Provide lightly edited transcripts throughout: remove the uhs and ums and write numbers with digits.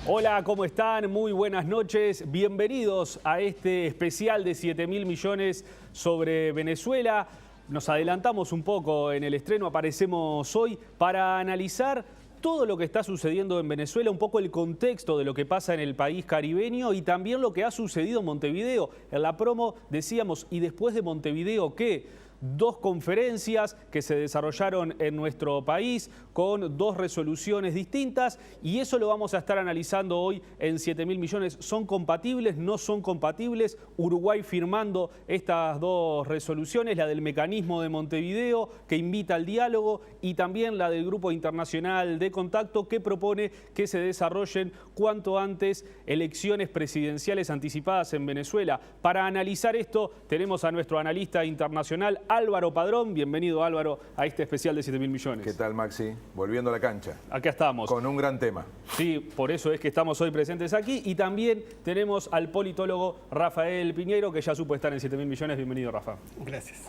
Hola, ¿cómo están? Muy buenas noches. Bienvenidos a este especial de 7.000 millones sobre Venezuela. Nos adelantamos un poco en el estreno, aparecemos hoy para analizar todo lo que está sucediendo en Venezuela, un poco el contexto de lo que pasa en el país caribeño y también lo que ha sucedido en Montevideo. En la promo decíamos, ¿y después de Montevideo qué? Dos conferencias que se desarrollaron en nuestro país con dos resoluciones distintas y eso lo vamos a estar analizando hoy en 7.000 millones. ¿Son compatibles? ¿No son compatibles? Uruguay firmando estas dos resoluciones, la del mecanismo de Montevideo que invita al diálogo y también la del Grupo Internacional de Contacto que propone que se desarrollen cuanto antes elecciones presidenciales anticipadas en Venezuela. Para analizar esto tenemos a nuestro analista internacional Álvaro Padrón. Bienvenido, Álvaro, a este especial de 7.000 millones. ¿Qué tal, Maxi? Volviendo a la cancha. Acá estamos. Con un gran tema. Sí, por eso es que estamos hoy presentes aquí. Y también tenemos al politólogo Rafael Piñeiro, que ya supo estar en 7.000 millones. Bienvenido, Rafa. Gracias.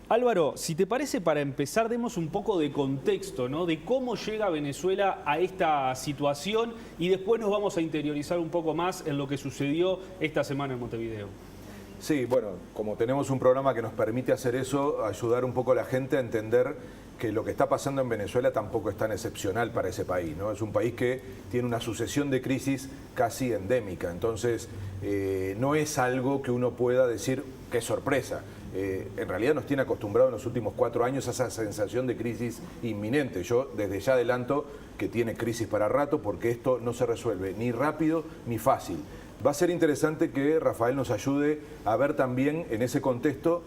Álvaro, si te parece, para empezar, demos un poco de contexto, ¿no? De cómo llega Venezuela a esta situación y después nos vamos a interiorizar un poco más en lo que sucedió esta semana en Montevideo. Sí, bueno, como tenemos un programa que nos permite hacer eso, ayudar un poco a la gente a entender que lo que está pasando en Venezuela tampoco es tan excepcional para ese país, ¿no? Es un país que tiene una sucesión de crisis casi endémica, entonces no es algo que uno pueda decir qué sorpresa. En realidad nos tiene acostumbrado en los últimos 4 años a esa sensación de crisis inminente. Yo desde ya adelanto que tiene crisis para rato porque esto no se resuelve ni rápido ni fácil. Va a ser interesante que Rafael nos ayude a ver también en ese contexto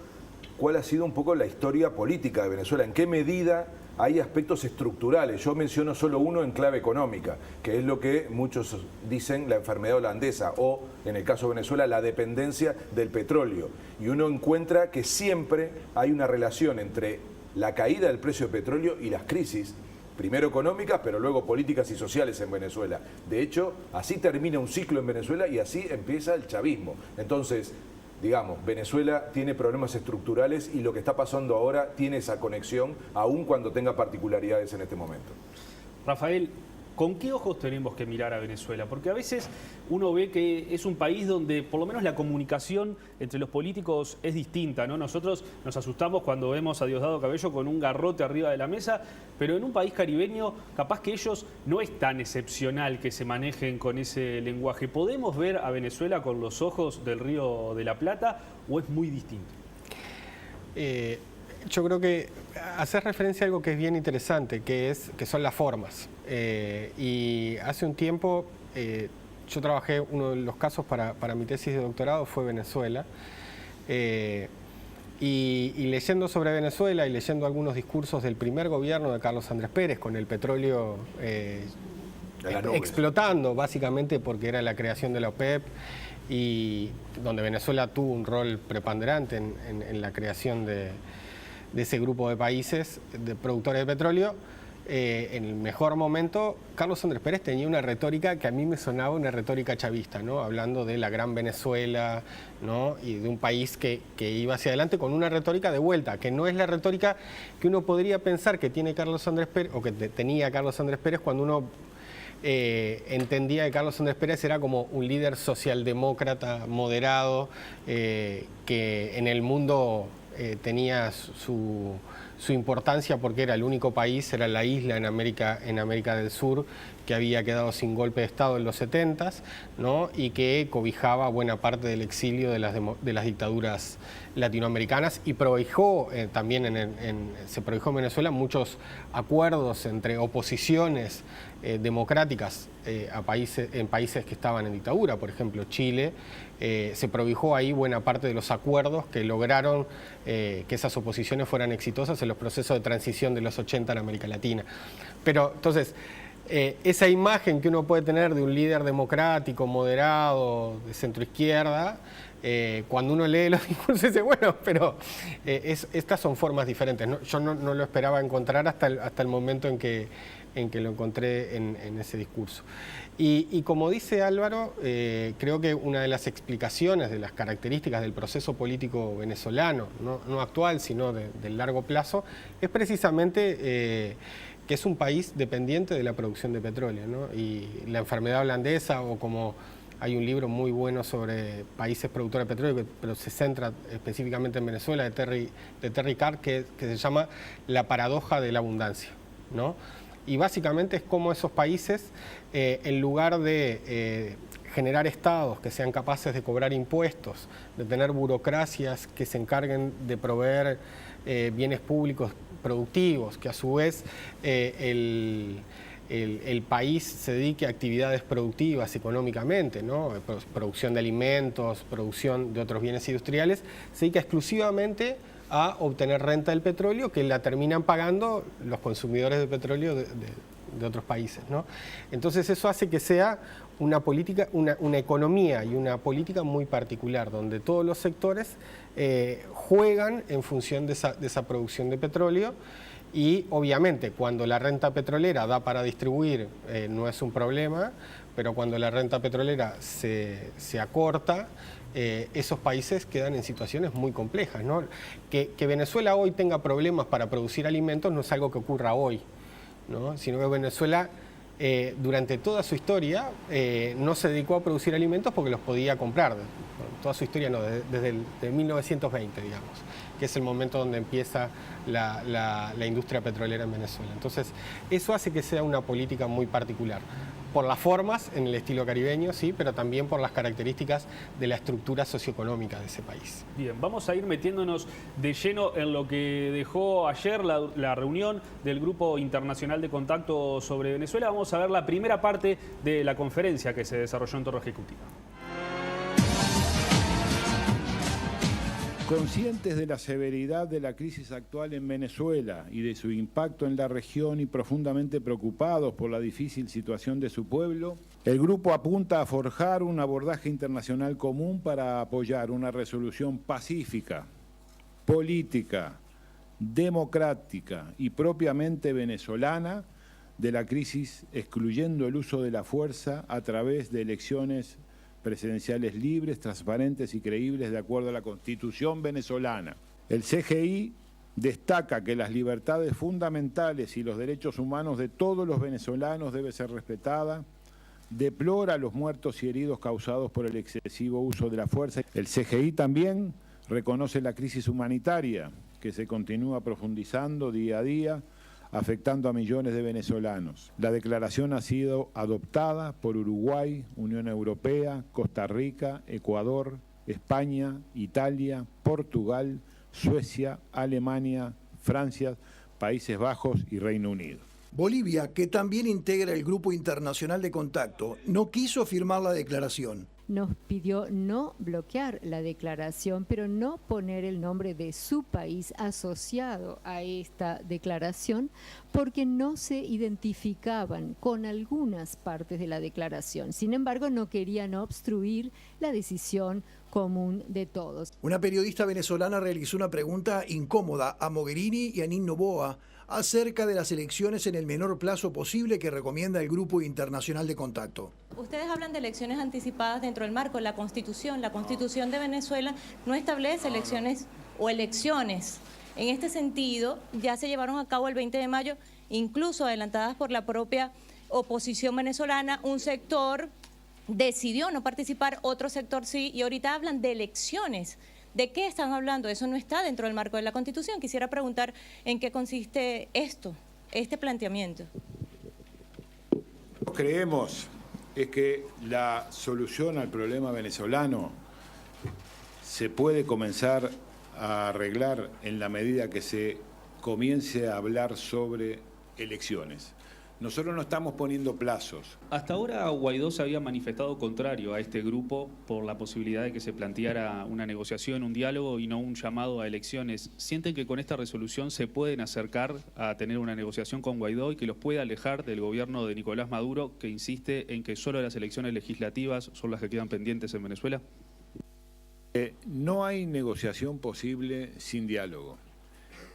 cuál ha sido un poco la historia política de Venezuela, en qué medida hay aspectos estructurales. Yo menciono solo uno en clave económica, que es lo que muchos dicen la enfermedad holandesa o, en el caso de Venezuela, la dependencia del petróleo. Y uno encuentra que siempre hay una relación entre la caída del precio del petróleo y las crisis, primero económicas, pero luego políticas y sociales en Venezuela. De hecho, así termina un ciclo en Venezuela y así empieza el chavismo. Entonces, digamos, Venezuela tiene problemas estructurales y lo que está pasando ahora tiene esa conexión, aun cuando tenga particularidades en este momento. Rafael, ¿con qué ojos tenemos que mirar a Venezuela? Porque a veces uno ve que es un país donde por lo menos la comunicación entre los políticos es distinta, ¿no? Nosotros nos asustamos cuando vemos a Diosdado Cabello con un garrote arriba de la mesa, pero en un país caribeño capaz que ellos no es tan excepcional que se manejen con ese lenguaje. ¿Podemos ver a Venezuela con los ojos del Río de la Plata o es muy distinto? Yo creo que hacer referencia a algo que es bien interesante, que son las formas. Y hace un tiempo yo trabajé, uno de los casos para mi tesis de doctorado fue Venezuela. Y leyendo sobre Venezuela y leyendo algunos discursos del primer gobierno de Carlos Andrés Pérez con el petróleo explotando, básicamente porque era la creación de la OPEP, y donde Venezuela tuvo un rol preponderante en la creación de ese grupo de países de productores de petróleo. En el mejor momento, Carlos Andrés Pérez tenía una retórica que a mí me sonaba una retórica chavista, ¿no? Hablando de la gran Venezuela, ¿no? Y de un país que iba hacia adelante con una retórica de vuelta, que no es la retórica que uno podría pensar que tiene Carlos Andrés Pérez, o que tenía Carlos Andrés Pérez cuando uno entendía que Carlos Andrés Pérez era como un líder socialdemócrata moderado, que en el mundo tenía su importancia porque era el único país, era la isla en América del Sur que había quedado sin golpe de Estado en los 70s, ¿no? Y que cobijaba buena parte del exilio de las dictaduras latinoamericanas y prohijó también se prohijó en Venezuela muchos acuerdos entre oposiciones democráticas en países que estaban en dictadura, por ejemplo Chile. Se prohijó ahí buena parte de los acuerdos que lograron que esas oposiciones fueran exitosas en los procesos de transición de los 80 en América Latina. Pero entonces, esa imagen que uno puede tener de un líder democrático, moderado, de centroizquierda, cuando uno lee los discursos dice, bueno, pero estas son formas diferentes, ¿no? Yo no lo esperaba encontrar hasta el momento en que lo encontré en ese discurso. Y como dice Álvaro, creo que una de las explicaciones de las características del proceso político venezolano, no actual, sino del largo plazo, es precisamente que es un país dependiente de la producción de petróleo, ¿no? Y la enfermedad holandesa, o como hay un libro muy bueno sobre países productores de petróleo, pero se centra específicamente en Venezuela, de Terry Carr, que se llama La paradoja de la abundancia, ¿no? Y básicamente es como esos países, en lugar de generar estados que sean capaces de cobrar impuestos, de tener burocracias que se encarguen de proveer bienes públicos productivos, que a su vez el país se dedique a actividades productivas económicamente, ¿no? Producción de alimentos, producción de otros bienes industriales, se dedica exclusivamente a obtener renta del petróleo, que la terminan pagando los consumidores de petróleo de otros países, ¿no? Entonces eso hace que sea una política, una economía y una política muy particular, donde todos los sectores juegan en función de esa producción de petróleo. Y obviamente cuando la renta petrolera da para distribuir no es un problema, pero cuando la renta petrolera se acorta, esos países quedan en situaciones muy complejas, ¿no? Que Venezuela hoy tenga problemas para producir alimentos no es algo que ocurra hoy, ¿no? Sino que Venezuela durante toda su historia no se dedicó a producir alimentos porque los podía comprar. Toda su historia no, desde 1920, digamos, que es el momento donde empieza la industria petrolera en Venezuela. Entonces, eso hace que sea una política muy particular. Por las formas, en el estilo caribeño, sí, pero también por las características de la estructura socioeconómica de ese país. Bien, vamos a ir metiéndonos de lleno en lo que dejó ayer la reunión del Grupo Internacional de Contacto sobre Venezuela. Vamos a ver la primera parte de la conferencia que se desarrolló en Torre Ejecutiva. Conscientes de la severidad de la crisis actual en Venezuela y de su impacto en la región y profundamente preocupados por la difícil situación de su pueblo, el grupo apunta a forjar un abordaje internacional común para apoyar una resolución pacífica, política, democrática y propiamente venezolana de la crisis, excluyendo el uso de la fuerza a través de elecciones presidenciales libres, transparentes y creíbles de acuerdo a la Constitución venezolana. El CGI destaca que las libertades fundamentales y los derechos humanos de todos los venezolanos deben ser respetadas, deplora los muertos y heridos causados por el excesivo uso de la fuerza. El CGI también reconoce la crisis humanitaria que se continúa profundizando día a día, afectando a millones de venezolanos. La declaración ha sido adoptada por Uruguay, Unión Europea, Costa Rica, Ecuador, España, Italia, Portugal, Suecia, Alemania, Francia, Países Bajos y Reino Unido. Bolivia, que también integra el Grupo Internacional de Contacto, no quiso firmar la declaración. Nos pidió no bloquear la declaración, pero no poner el nombre de su país asociado a esta declaración, porque no se identificaban con algunas partes de la declaración. Sin embargo, no querían obstruir la decisión común de todos. Una periodista venezolana realizó una pregunta incómoda a Mogherini y a Nino Noboa acerca de las elecciones en el menor plazo posible que recomienda el Grupo Internacional de Contacto. Ustedes hablan de elecciones anticipadas dentro del marco de la Constitución. La Constitución de Venezuela no establece elecciones o elecciones. En este sentido, ya se llevaron a cabo el 20 de mayo, incluso adelantadas por la propia oposición venezolana. Un sector decidió no participar, otro sector sí, y ahorita hablan de elecciones. ¿De qué están hablando? Eso no está dentro del marco de la Constitución. Quisiera preguntar en qué consiste este planteamiento. Creemos es que la solución al problema venezolano se puede comenzar a arreglar en la medida que se comience a hablar sobre elecciones. Nosotros no estamos poniendo plazos. Hasta ahora Guaidó se había manifestado contrario a este grupo por la posibilidad de que se planteara una negociación, un diálogo y no un llamado a elecciones. ¿Sienten que con esta resolución se pueden acercar a tener una negociación con Guaidó y que los pueda alejar del gobierno de Nicolás Maduro, que insiste en que solo las elecciones legislativas son las que quedan pendientes en Venezuela? No hay negociación posible sin diálogo.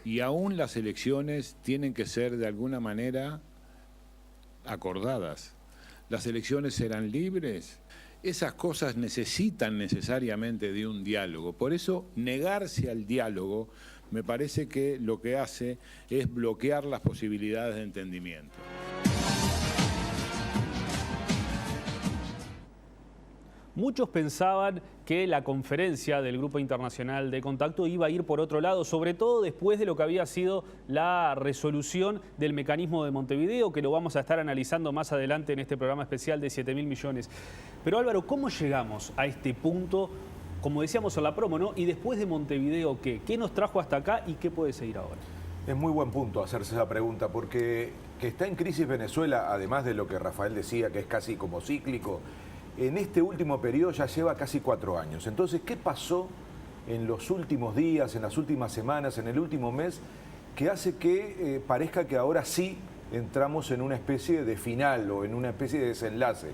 Y aún las elecciones tienen que ser de alguna manera acordadas. Las elecciones serán libres. Esas cosas necesitan necesariamente de un diálogo. Por eso negarse al diálogo me parece que lo que hace es bloquear las posibilidades de entendimiento. Muchos pensaban que la conferencia del Grupo Internacional de Contacto iba a ir por otro lado, sobre todo después de lo que había sido la resolución del mecanismo de Montevideo, que lo vamos a estar analizando más adelante en este programa especial de 7.000 millones. Pero Álvaro, ¿cómo llegamos a este punto? Como decíamos en la promo, ¿no? Y después de Montevideo, ¿qué? ¿Qué nos trajo hasta acá y qué puede seguir ahora? Es muy buen punto hacerse esa pregunta, porque que está en crisis Venezuela, además de lo que Rafael decía, que es casi como cíclico, en este último periodo ya lleva casi 4 años. Entonces, ¿qué pasó en los últimos días, en las últimas semanas, en el último mes, que hace que parezca que ahora sí entramos en una especie de final o en una especie de desenlace?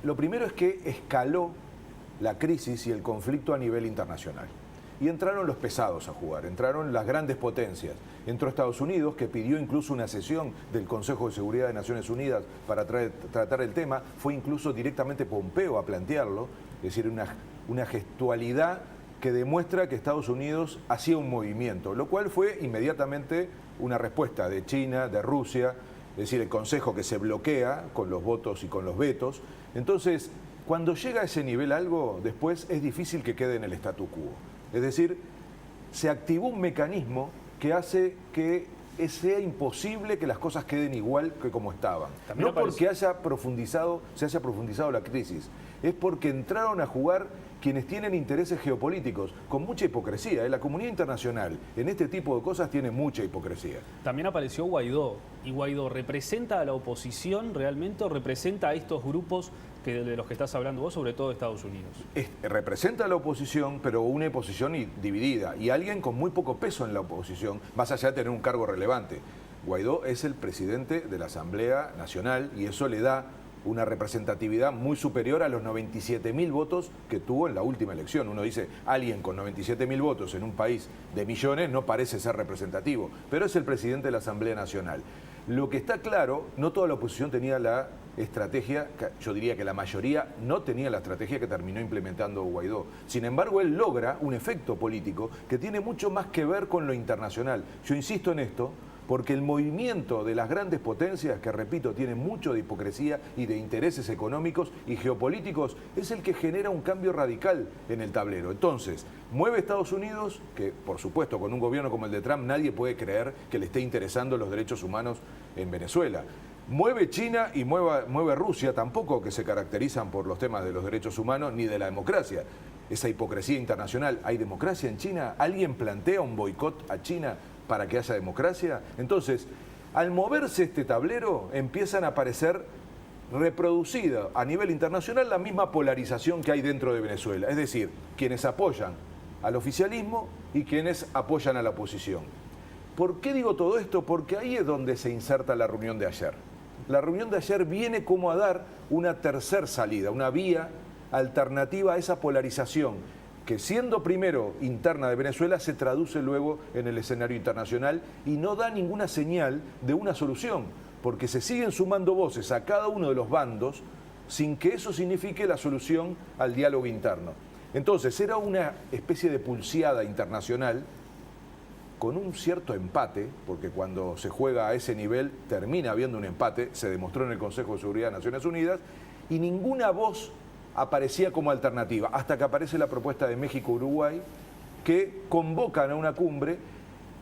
Lo primero es que escaló la crisis y el conflicto a nivel internacional. Y entraron los pesados a jugar, entraron las grandes potencias. Entró Estados Unidos, que pidió incluso una sesión del Consejo de Seguridad de Naciones Unidas para tratar el tema. Fue incluso directamente Pompeo a plantearlo, es decir, una gestualidad que demuestra que Estados Unidos hacía un movimiento, lo cual fue inmediatamente una respuesta de China, de Rusia, es decir, el Consejo que se bloquea con los votos y con los vetos. Entonces, cuando llega a ese nivel algo, después es difícil que quede en el statu quo. Es decir, se activó un mecanismo que hace que sea imposible que las cosas queden igual que como estaban. No porque se haya profundizado la crisis, es porque entraron a jugar quienes tienen intereses geopolíticos, con mucha hipocresía. La comunidad internacional en este tipo de cosas tiene mucha hipocresía. También apareció Guaidó, y Guaidó ¿representa a la oposición realmente o representa a estos grupos de los que estás hablando vos, sobre todo de Estados Unidos? Representa a la oposición, pero una oposición dividida, y alguien con muy poco peso en la oposición, más allá de tener un cargo relevante. Guaidó es el presidente de la Asamblea Nacional y eso le da una representatividad muy superior a los 97.000 votos que tuvo en la última elección. Uno dice, alguien con 97.000 votos en un país de millones no parece ser representativo, pero es el presidente de la Asamblea Nacional. Lo que está claro, no toda la oposición tenía la estrategia, yo diría que la mayoría no tenía la estrategia que terminó implementando Guaidó. Sin embargo, él logra un efecto político que tiene mucho más que ver con lo internacional. Yo insisto en esto, porque el movimiento de las grandes potencias, que repito, tiene mucho de hipocresía y de intereses económicos y geopolíticos, es el que genera un cambio radical en el tablero. Entonces, mueve Estados Unidos, que por supuesto con un gobierno como el de Trump nadie puede creer que le esté interesando los derechos humanos en Venezuela. Mueve China y mueve Rusia, tampoco que se caracterizan por los temas de los derechos humanos ni de la democracia. Esa hipocresía internacional. ¿Hay democracia en China? ¿Alguien plantea un boicot a China para que haya democracia? Entonces, al moverse este tablero, empiezan a aparecer reproducida a nivel internacional la misma polarización que hay dentro de Venezuela. Es decir, quienes apoyan al oficialismo y quienes apoyan a la oposición. ¿Por qué digo todo esto? Porque ahí es donde se inserta la reunión de ayer. La reunión de ayer viene como a dar una tercer salida, una vía alternativa a esa polarización, que siendo primero interna de Venezuela se traduce luego en el escenario internacional y no da ninguna señal de una solución, porque se siguen sumando voces a cada uno de los bandos sin que eso signifique la solución al diálogo interno. Entonces era una especie de pulseada internacional con un cierto empate, porque cuando se juega a ese nivel termina habiendo un empate, se demostró en el Consejo de Seguridad de Naciones Unidas, y ninguna voz aparecía como alternativa, hasta que aparece la propuesta de México-Uruguay, que convocan a una cumbre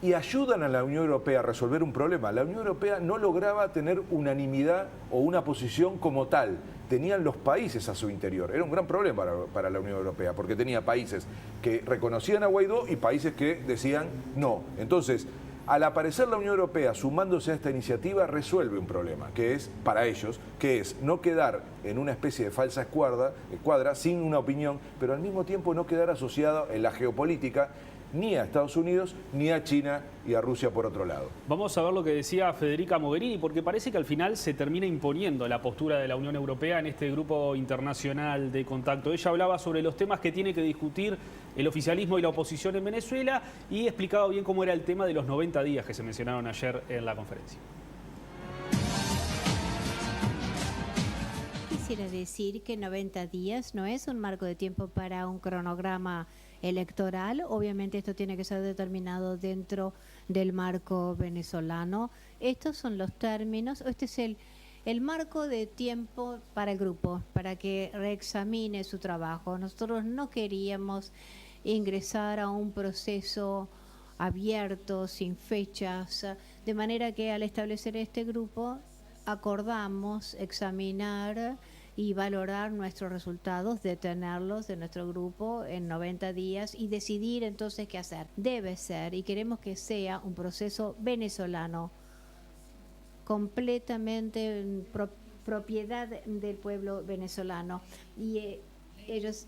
y ayudan a la Unión Europea a resolver un problema. La Unión Europea no lograba tener unanimidad o una posición como tal. Tenían los países a su interior. Era un gran problema para la Unión Europea, porque tenía países que reconocían a Guaidó y países que decían no. Entonces, al aparecer la Unión Europea sumándose a esta iniciativa, resuelve un problema, que es, para ellos, que es no quedar en una especie de falsa escuadra sin una opinión, pero al mismo tiempo no quedar asociado en la geopolítica ni a Estados Unidos, ni a China y a Rusia por otro lado. Vamos a ver lo que decía Federica Mogherini, porque parece que al final se termina imponiendo la postura de la Unión Europea en este grupo internacional de contacto. Ella hablaba sobre los temas que tiene que discutir el oficialismo y la oposición en Venezuela y explicaba bien cómo era el tema de los 90 días que se mencionaron ayer en la conferencia. Quisiera decir que 90 días no es un marco de tiempo para un cronograma electoral. Obviamente esto tiene que ser determinado dentro del marco venezolano. Estos son los términos, este es el marco de tiempo para el grupo, para que reexamine su trabajo. Nosotros no queríamos ingresar a un proceso abierto, sin fechas, de manera que al establecer este grupo acordamos examinar y valorar nuestros resultados, detenerlos de nuestro grupo en 90 días y decidir entonces qué hacer. Debe ser, y queremos que sea, un proceso venezolano, completamente propiedad del pueblo venezolano. Y ellos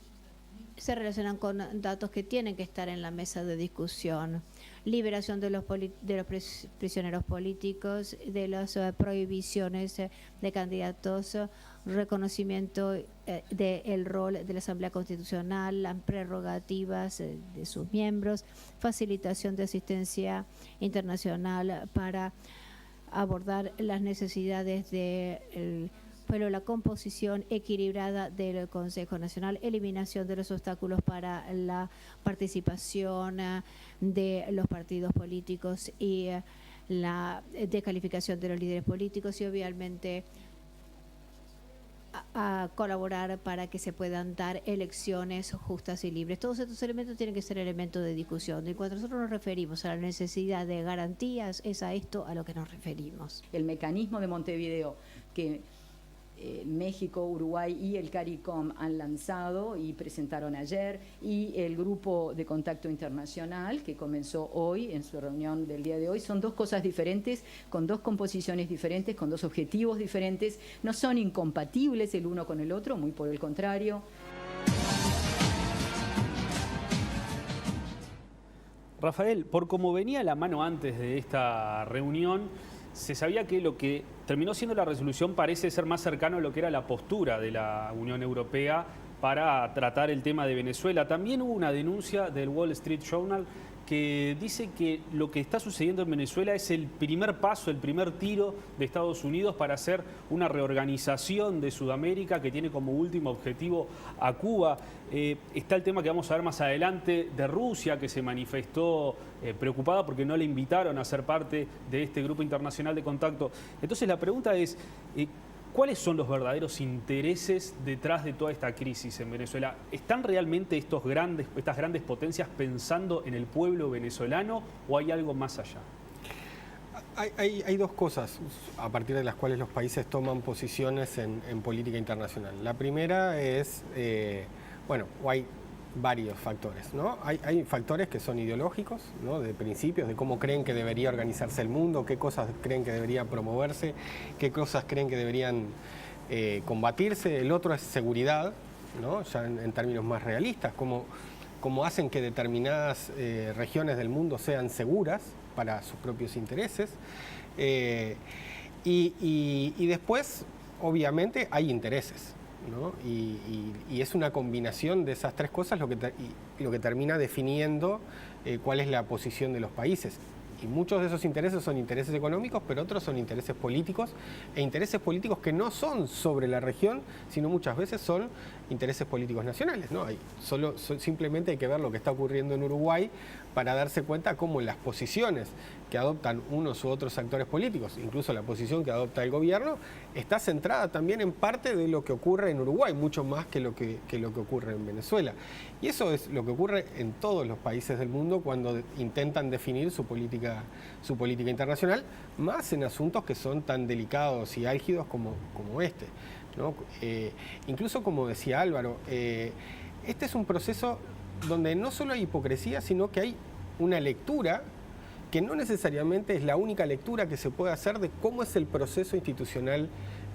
se relacionan con datos que tienen que estar en la mesa de discusión. Liberación de los prisioneros políticos, de las prohibiciones de candidatos, reconocimiento del rol de la Asamblea Constitucional, las prerrogativas de sus miembros, facilitación de asistencia internacional para abordar las necesidades del pueblo, la composición equilibrada del Consejo Nacional, eliminación de los obstáculos para la participación de los partidos políticos y la descalificación de los líderes políticos y obviamente a colaborar para que se puedan dar elecciones justas y libres. Todos estos elementos tienen que ser elementos de discusión. Y cuando nosotros nos referimos a la necesidad de garantías, es a esto a lo que nos referimos. El mecanismo de Montevideo que México, Uruguay y el CARICOM han lanzado y presentaron ayer, y el grupo de contacto internacional que comenzó hoy en su reunión del día de hoy, son dos cosas diferentes, con dos composiciones diferentes, con dos objetivos diferentes, no son incompatibles el uno con el otro, muy por el contrario. Rafael, por como venía la mano antes de esta reunión, se sabía que lo que terminó siendo la resolución parece ser más cercano a lo que era la postura de la Unión Europea para tratar el tema de Venezuela. También hubo una denuncia del Wall Street Journal que dice que lo que está sucediendo en Venezuela es el primer paso, el primer tiro de Estados Unidos para hacer una reorganización de Sudamérica que tiene como último objetivo a Cuba. Está el tema que vamos a ver más adelante de Rusia, que se manifestó preocupada porque no le invitaron a ser parte de este grupo internacional de contacto. Entonces la pregunta es, ¿cuáles son los verdaderos intereses detrás de toda esta crisis en Venezuela? ¿Están realmente estas grandes potencias pensando en el pueblo venezolano o hay algo más allá? Hay dos cosas a partir de las cuales los países toman posiciones en política internacional. La primera es, hay varios factores, ¿no? Hay factores que son ideológicos, ¿no? De principios, de cómo creen que debería organizarse el mundo, qué cosas creen que debería promoverse, qué cosas creen que deberían combatirse. El otro es seguridad, ¿no? Ya en términos más realistas, cómo hacen que determinadas regiones del mundo sean seguras para sus propios intereses. Y después, obviamente, hay intereses, ¿no? Y es una combinación de esas tres cosas lo que termina definiendo cuál es la posición de los países. Y muchos de esos intereses son intereses económicos, pero otros son intereses políticos, e intereses políticos que no son sobre la región, sino muchas veces son intereses políticos nacionales, ¿no? Simplemente hay que ver lo que está ocurriendo en Uruguay para darse cuenta cómo las posiciones que adoptan unos u otros actores políticos, incluso la posición que adopta el gobierno, está centrada también en parte de lo que ocurre en Uruguay, mucho más que lo que ocurre en Venezuela. Y eso es lo que ocurre en todos los países del mundo cuando intentan definir su política internacional, más en asuntos que son tan delicados y álgidos como este, ¿no? Incluso, como decía Álvaro, este es un proceso donde no solo hay hipocresía, sino que hay una lectura que no necesariamente es la única lectura que se puede hacer de cómo es el proceso institucional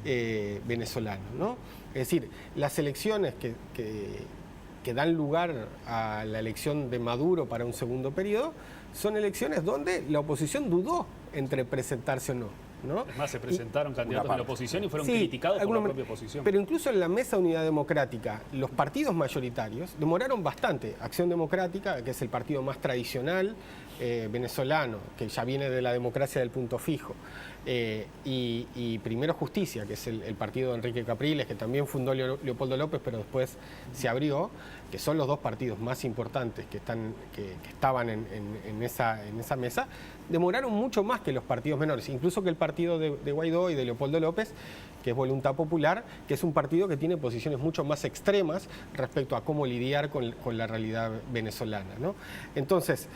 venezolano, ¿no? Es decir, las elecciones que dan lugar a la elección de Maduro para un segundo periodo son elecciones donde la oposición dudó entre presentarse o no, ¿no? Es más, se presentaron candidatos de la oposición y fueron criticados por la propia oposición. Pero incluso en la Mesa de Unidad Democrática, los partidos mayoritarios demoraron bastante. Acción Democrática, que es el partido más tradicional venezolano, que ya viene de la democracia del punto fijo, y Primero Justicia, que es el partido de Enrique Capriles, que también fundó Leopoldo López, pero después se abrió, que son los dos partidos más importantes que estaban en esa mesa, demoraron mucho más que los partidos menores, incluso que el partido de Guaidó y de Leopoldo López, que es Voluntad Popular, que es un partido que tiene posiciones mucho más extremas respecto a cómo lidiar con la realidad venezolana, ¿no? Entonces,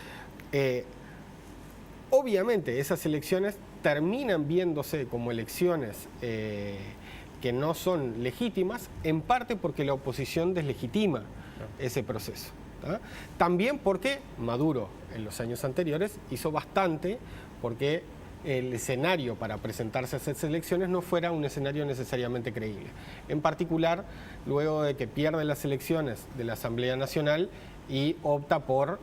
obviamente esas elecciones terminan viéndose como elecciones que no son legítimas, en parte porque la oposición deslegitima ese proceso, ¿tá? También porque Maduro en los años anteriores hizo bastante porque el escenario para presentarse a esas elecciones no fuera un escenario necesariamente creíble. En particular, luego de que pierde las elecciones de la Asamblea Nacional y opta por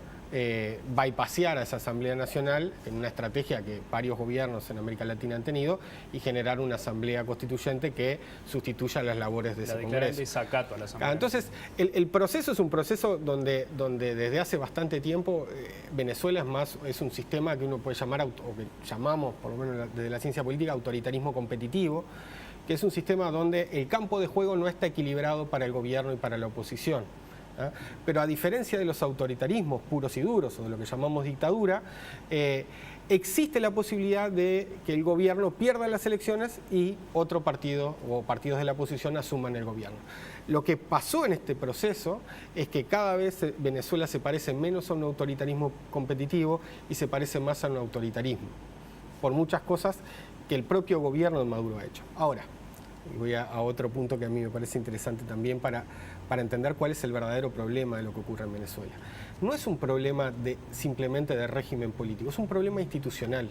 bypassear a esa Asamblea Nacional en una estrategia que varios gobiernos en América Latina han tenido y generar una Asamblea Constituyente que sustituya las labores de ese Congreso. La desacato a la Asamblea. Entonces, el proceso es un proceso donde desde hace bastante tiempo Venezuela es un sistema que uno puede llamar, o que llamamos, por lo menos desde la ciencia política, autoritarismo competitivo, que es un sistema donde el campo de juego no está equilibrado para el gobierno y para la oposición. Pero a diferencia de los autoritarismos puros y duros, o de lo que llamamos dictadura, existe la posibilidad de que el gobierno pierda las elecciones y otro partido o partidos de la oposición asuman el gobierno. Lo que pasó en este proceso es que cada vez Venezuela se parece menos a un autoritarismo competitivo y se parece más a un autoritarismo, por muchas cosas que el propio gobierno de Maduro ha hecho. Ahora, voy a otro punto que a mí me parece interesante también para entender cuál es el verdadero problema de lo que ocurre en Venezuela. No es un problema simplemente de régimen político, es un problema institucional.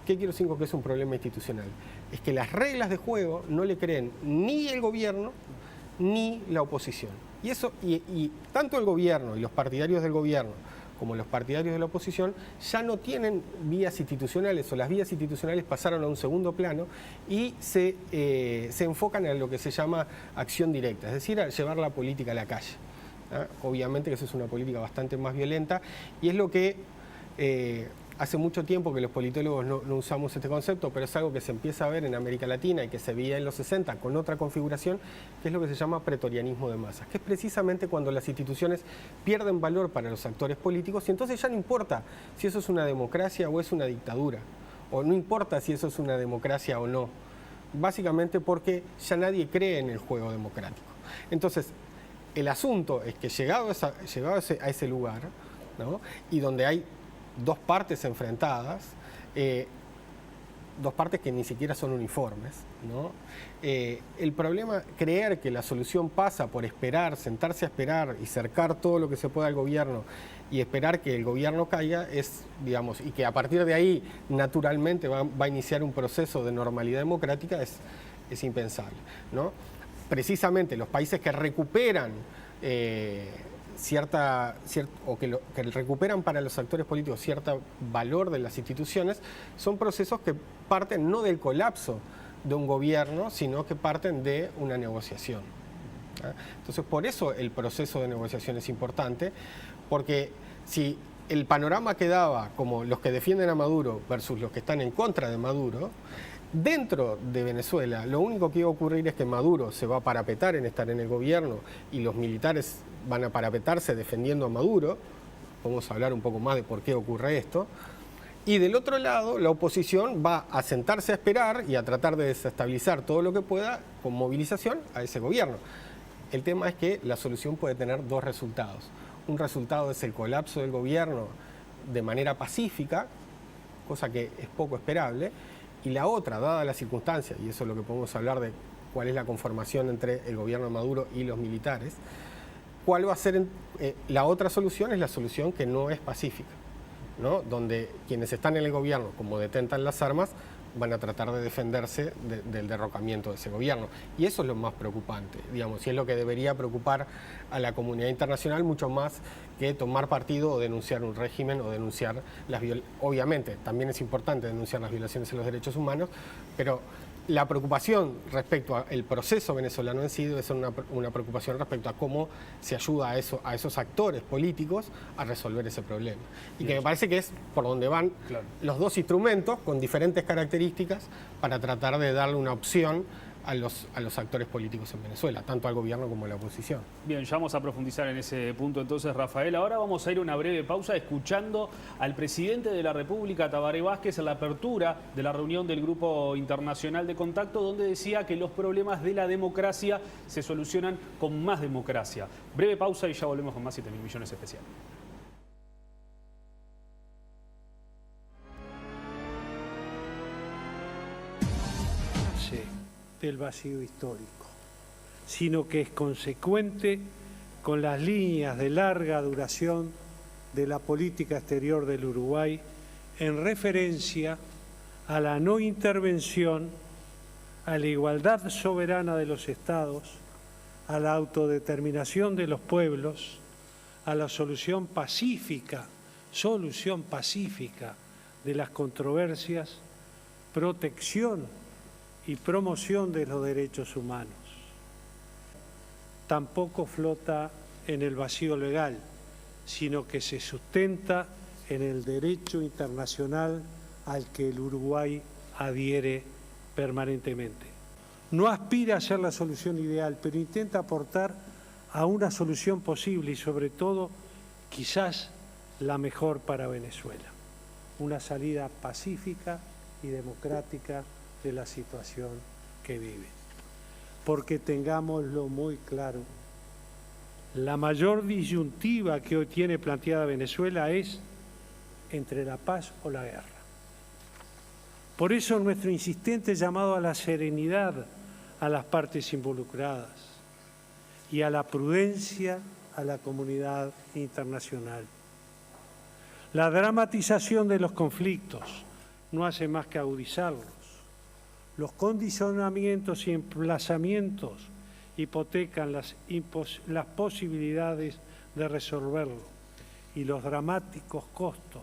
¿Qué quiero decir con que es un problema institucional? Es que las reglas de juego no le creen ni el gobierno ni la oposición. Y tanto el gobierno y los partidarios del gobierno como los partidarios de la oposición, ya no tienen vías institucionales, o las vías institucionales pasaron a un segundo plano y se enfocan en lo que se llama acción directa, es decir, a llevar la política a la calle. Obviamente que eso es una política bastante más violenta y es lo que hace mucho tiempo que los politólogos no usamos este concepto, pero es algo que se empieza a ver en América Latina y que se veía en los 60 con otra configuración, que es lo que se llama pretorianismo de masas, que es precisamente cuando las instituciones pierden valor para los actores políticos y entonces ya no importa si eso es una democracia o es una dictadura, o no importa si eso es una democracia o no, básicamente porque ya nadie cree en el juego democrático. Entonces, el asunto es que llegado a ese lugar, ¿no? Y donde hay dos partes enfrentadas, dos partes que ni siquiera son uniformes, ¿no? El problema, creer que la solución pasa por esperar, sentarse a esperar y cercar todo lo que se pueda al gobierno y esperar que el gobierno caiga, digamos, y que a partir de ahí naturalmente va a iniciar un proceso de normalidad democrática, es impensable, ¿no? Precisamente los países que recuperan que recuperan para los actores políticos cierto valor de las instituciones, son procesos que parten no del colapso de un gobierno, sino que parten de una negociación. Entonces, por eso el proceso de negociación es importante, porque si el panorama quedaba como los que defienden a Maduro versus los que están en contra de Maduro, dentro de Venezuela lo único que iba a ocurrir es que Maduro se va a parapetar en estar en el gobierno y los militares van a parapetarse defendiendo a Maduro. Vamos a hablar un poco más de por qué ocurre esto. Y del otro lado, la oposición va a sentarse a esperar y a tratar de desestabilizar todo lo que pueda con movilización a ese gobierno. El tema es que la solución puede tener dos resultados. Un resultado es el colapso del gobierno de manera pacífica, cosa que es poco esperable, y la otra, dada la circunstancia, y eso es lo que podemos hablar de cuál es la conformación entre el gobierno de Maduro y los militares, cuál va a ser la otra solución es la solución que no es pacífica, ¿no? Donde quienes están en el gobierno, como detentan las armas, van a tratar de defenderse del derrocamiento de ese gobierno. Y eso es lo más preocupante, digamos, y es lo que debería preocupar a la comunidad internacional mucho más que tomar partido o denunciar un régimen o denunciar las violaciones. Obviamente, también es importante denunciar las violaciones de los derechos humanos, pero La preocupación respecto al proceso venezolano en sí debe ser una preocupación respecto a cómo se ayuda a esos actores políticos a resolver ese problema. Y que me parece que es por donde van los dos instrumentos con diferentes características para tratar de darle una opción a los actores políticos en Venezuela, tanto al gobierno como a la oposición. Bien, ya vamos a profundizar en ese punto entonces, Rafael. Ahora vamos a ir a una breve pausa escuchando al presidente de la República, Tabaré Vázquez, en la apertura de la reunión del Grupo Internacional de Contacto, donde decía que los problemas de la democracia se solucionan con más democracia. Breve pausa y ya volvemos con más 7.000 millones especial. Del vacío histórico, sino que es consecuente con las líneas de larga duración de la política exterior del Uruguay en referencia a la no intervención, a la igualdad soberana de los estados, a la autodeterminación de los pueblos, a la solución pacífica de las controversias, protección y promoción de los derechos humanos. Tampoco flota en el vacío legal, sino que se sustenta en el derecho internacional al que el Uruguay adhiere permanentemente. No aspira a ser la solución ideal, pero intenta aportar a una solución posible y sobre todo, quizás, la mejor para Venezuela. Una salida pacífica y democrática de la situación que vive. Porque tengámoslo muy claro, la mayor disyuntiva que hoy tiene planteada Venezuela es entre la paz o la guerra. Por eso nuestro insistente llamado a la serenidad a las partes involucradas y a la prudencia a la comunidad internacional. La dramatización de los conflictos no hace más que agudizarlos. Los condicionamientos y emplazamientos hipotecan las posibilidades de resolverlo y los dramáticos costos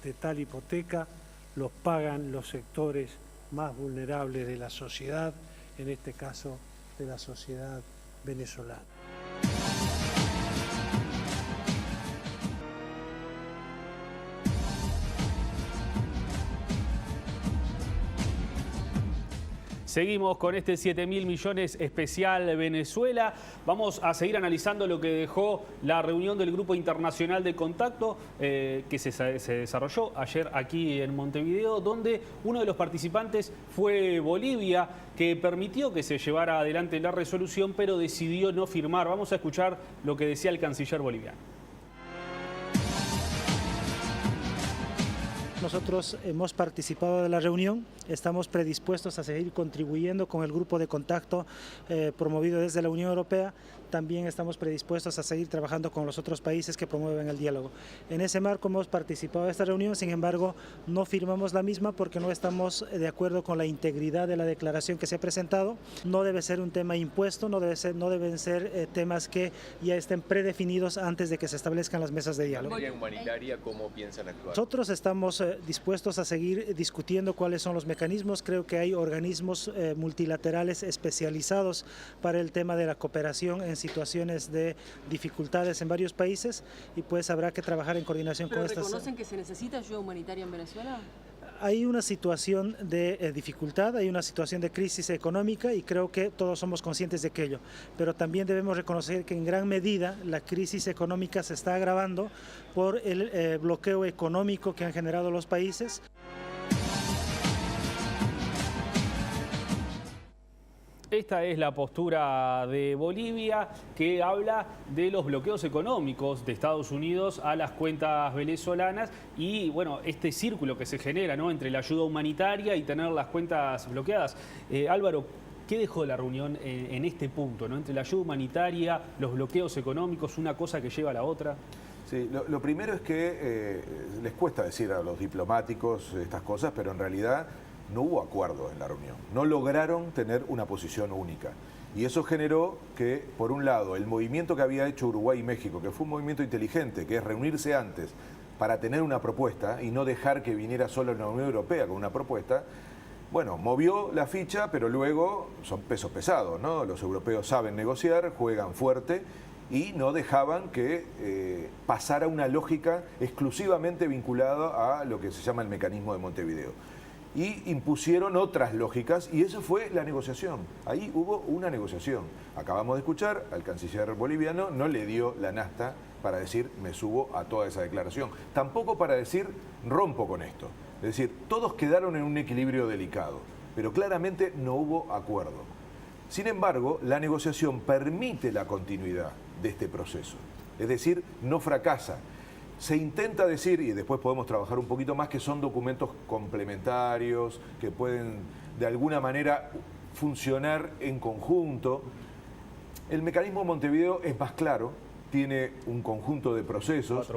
de tal hipoteca los pagan los sectores más vulnerables de la sociedad, en este caso de la sociedad venezolana. Seguimos con este 7.000 millones especial Venezuela. Vamos a seguir analizando lo que dejó la reunión del Grupo Internacional de Contacto que se desarrolló ayer aquí en Montevideo, donde uno de los participantes fue Bolivia, que permitió que se llevara adelante la resolución, pero decidió no firmar. Vamos a escuchar lo que decía el canciller boliviano. Nosotros hemos participado de la reunión, estamos predispuestos a seguir contribuyendo con el grupo de contacto promovido desde la Unión Europea. También estamos predispuestos a seguir trabajando con los otros países que promueven el diálogo. En ese marco hemos participado de esta reunión, sin embargo, no firmamos la misma porque no estamos de acuerdo con la integridad de la declaración que se ha presentado. No debe ser un tema impuesto, no deben ser temas que ya estén predefinidos antes de que se establezcan las mesas de diálogo. ¿En materia humanitaria cómo piensan actuar? Nosotros estamos dispuestos a seguir discutiendo cuáles son los mecanismos. Creo que hay organismos multilaterales especializados para el tema de la cooperación en situaciones de dificultades en varios países y pues habrá que trabajar en coordinación con estas. ¿Reconocen que se necesita ayuda humanitaria en Venezuela? Hay una situación de dificultad, hay una situación de crisis económica y creo que todos somos conscientes de aquello, pero también debemos reconocer que en gran medida la crisis económica se está agravando por el bloqueo económico que han generado los países. Esta es la postura de Bolivia, que habla de los bloqueos económicos de Estados Unidos a las cuentas venezolanas y bueno, este círculo que se genera, ¿no?, entre la ayuda humanitaria y tener las cuentas bloqueadas. Álvaro, ¿qué dejó la reunión en este punto, ¿no?, entre la ayuda humanitaria, los bloqueos económicos, una cosa que lleva a la otra? Sí, lo primero es que les cuesta decir a los diplomáticos estas cosas, pero en realidad no hubo acuerdo en la reunión. No lograron tener una posición única. Y eso generó que, por un lado, el movimiento que había hecho Uruguay y México, que fue un movimiento inteligente, que es reunirse antes para tener una propuesta y no dejar que viniera solo la Unión Europea con una propuesta, bueno, movió la ficha, pero luego son pesos pesados, ¿no? Los europeos saben negociar, juegan fuerte y no dejaban que pasara una lógica exclusivamente vinculada a lo que se llama el mecanismo de Montevideo. Y impusieron otras lógicas y eso fue la negociación. Ahí hubo una negociación. Acabamos de escuchar al canciller boliviano, no le dio la nafta para decir me subo a toda esa declaración. Tampoco para decir rompo con esto. Es decir, todos quedaron en un equilibrio delicado, pero claramente no hubo acuerdo. Sin embargo, la negociación permite la continuidad de este proceso. Es decir, no fracasa. Se intenta decir, y después podemos trabajar un poquito más, que son documentos complementarios, que pueden de alguna manera funcionar en conjunto. El mecanismo Montevideo es más claro, tiene un conjunto de procesos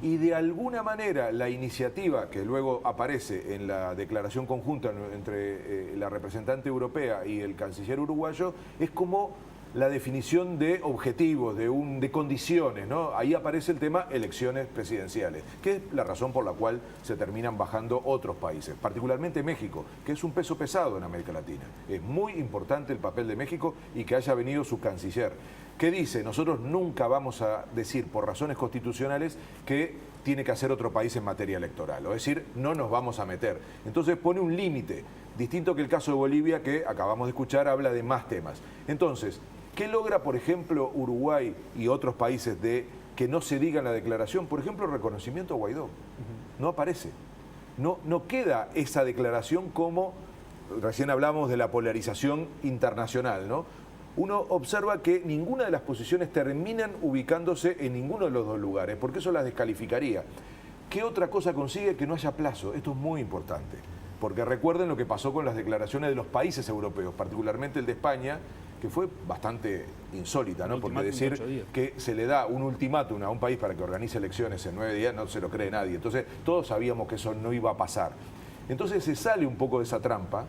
y de alguna manera la iniciativa que luego aparece en la declaración conjunta entre la representante europea y el canciller uruguayo es como la definición de objetivos, de condiciones, ¿no? Ahí aparece el tema elecciones presidenciales, que es la razón por la cual se terminan bajando otros países, particularmente México, que es un peso pesado en América Latina. Es muy importante el papel de México y que haya venido su canciller, que dice, nosotros nunca vamos a decir por razones constitucionales que tiene que hacer otro país en materia electoral, es decir, no nos vamos a meter. Entonces pone un límite, distinto que el caso de Bolivia, que acabamos de escuchar, habla de más temas. Entonces, ¿qué logra, por ejemplo, Uruguay y otros países de que no se diga en la declaración? Por ejemplo, el reconocimiento a Guaidó. No aparece. No queda esa declaración como, recién hablamos de la polarización internacional, ¿no? Uno observa que ninguna de las posiciones terminan ubicándose en ninguno de los dos lugares, porque eso las descalificaría. ¿Qué otra cosa consigue? Que no haya plazo. Esto es muy importante, porque recuerden lo que pasó con las declaraciones de los países europeos, particularmente el de España, que fue bastante insólita, ¿no? Porque decir que se le da un ultimátum a un país para que organice elecciones en 9 días no se lo cree nadie. Entonces todos sabíamos que eso no iba a pasar. Entonces se sale un poco de esa trampa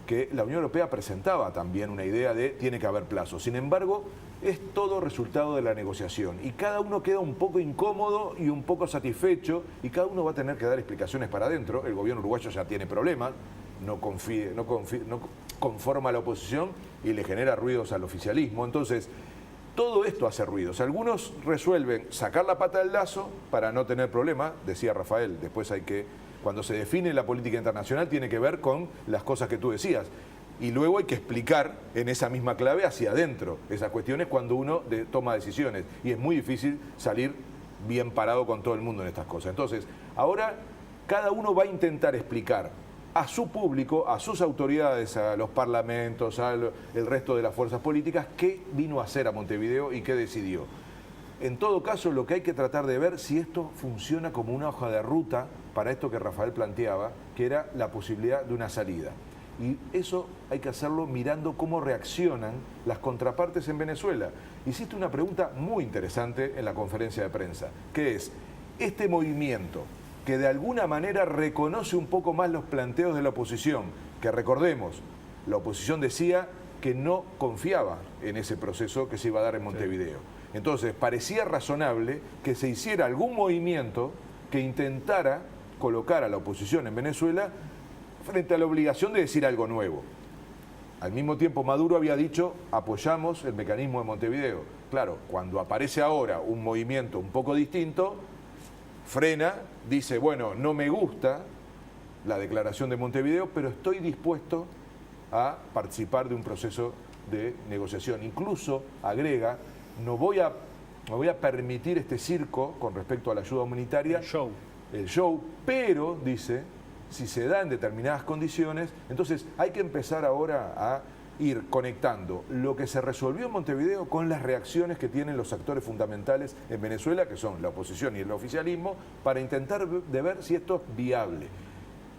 que la Unión Europea presentaba también una idea de tiene que haber plazo. Sin embargo, es todo resultado de la negociación y cada uno queda un poco incómodo y un poco satisfecho y cada uno va a tener que dar explicaciones para adentro. El gobierno uruguayo ya tiene problemas, no conforma a la oposición y le genera ruidos al oficialismo. Entonces, todo esto hace ruidos. Algunos resuelven sacar la pata del lazo para no tener problemas, decía Rafael, después hay que, cuando se define la política internacional, tiene que ver con las cosas que tú decías. Y luego hay que explicar en esa misma clave hacia adentro esas cuestiones cuando uno toma decisiones. Y es muy difícil salir bien parado con todo el mundo en estas cosas. Entonces, ahora cada uno va a intentar explicar a su público, a sus autoridades, a los parlamentos, al resto de las fuerzas políticas, qué vino a hacer a Montevideo y qué decidió. En todo caso, lo que hay que tratar de ver si esto funciona como una hoja de ruta para esto que Rafael planteaba, que era la posibilidad de una salida. Y eso hay que hacerlo mirando cómo reaccionan las contrapartes en Venezuela. Hiciste una pregunta muy interesante en la conferencia de prensa, que es, este movimiento que de alguna manera reconoce un poco más los planteos de la oposición, que recordemos, la oposición decía que no confiaba en ese proceso que se iba a dar en Montevideo. Entonces, parecía razonable que se hiciera algún movimiento que intentara colocar a la oposición en Venezuela frente a la obligación de decir algo nuevo. Al mismo tiempo, Maduro había dicho, apoyamos el mecanismo de Montevideo. Claro, cuando aparece ahora un movimiento un poco distinto, frena, dice, bueno, no me gusta la declaración de Montevideo, pero estoy dispuesto a participar de un proceso de negociación. Incluso agrega, no voy a permitir este circo con respecto a la ayuda humanitaria, el show, pero, dice, si se da en determinadas condiciones, entonces hay que empezar ahora a ir conectando lo que se resolvió en Montevideo con las reacciones que tienen los actores fundamentales en Venezuela, que son la oposición y el oficialismo, para intentar de ver si esto es viable.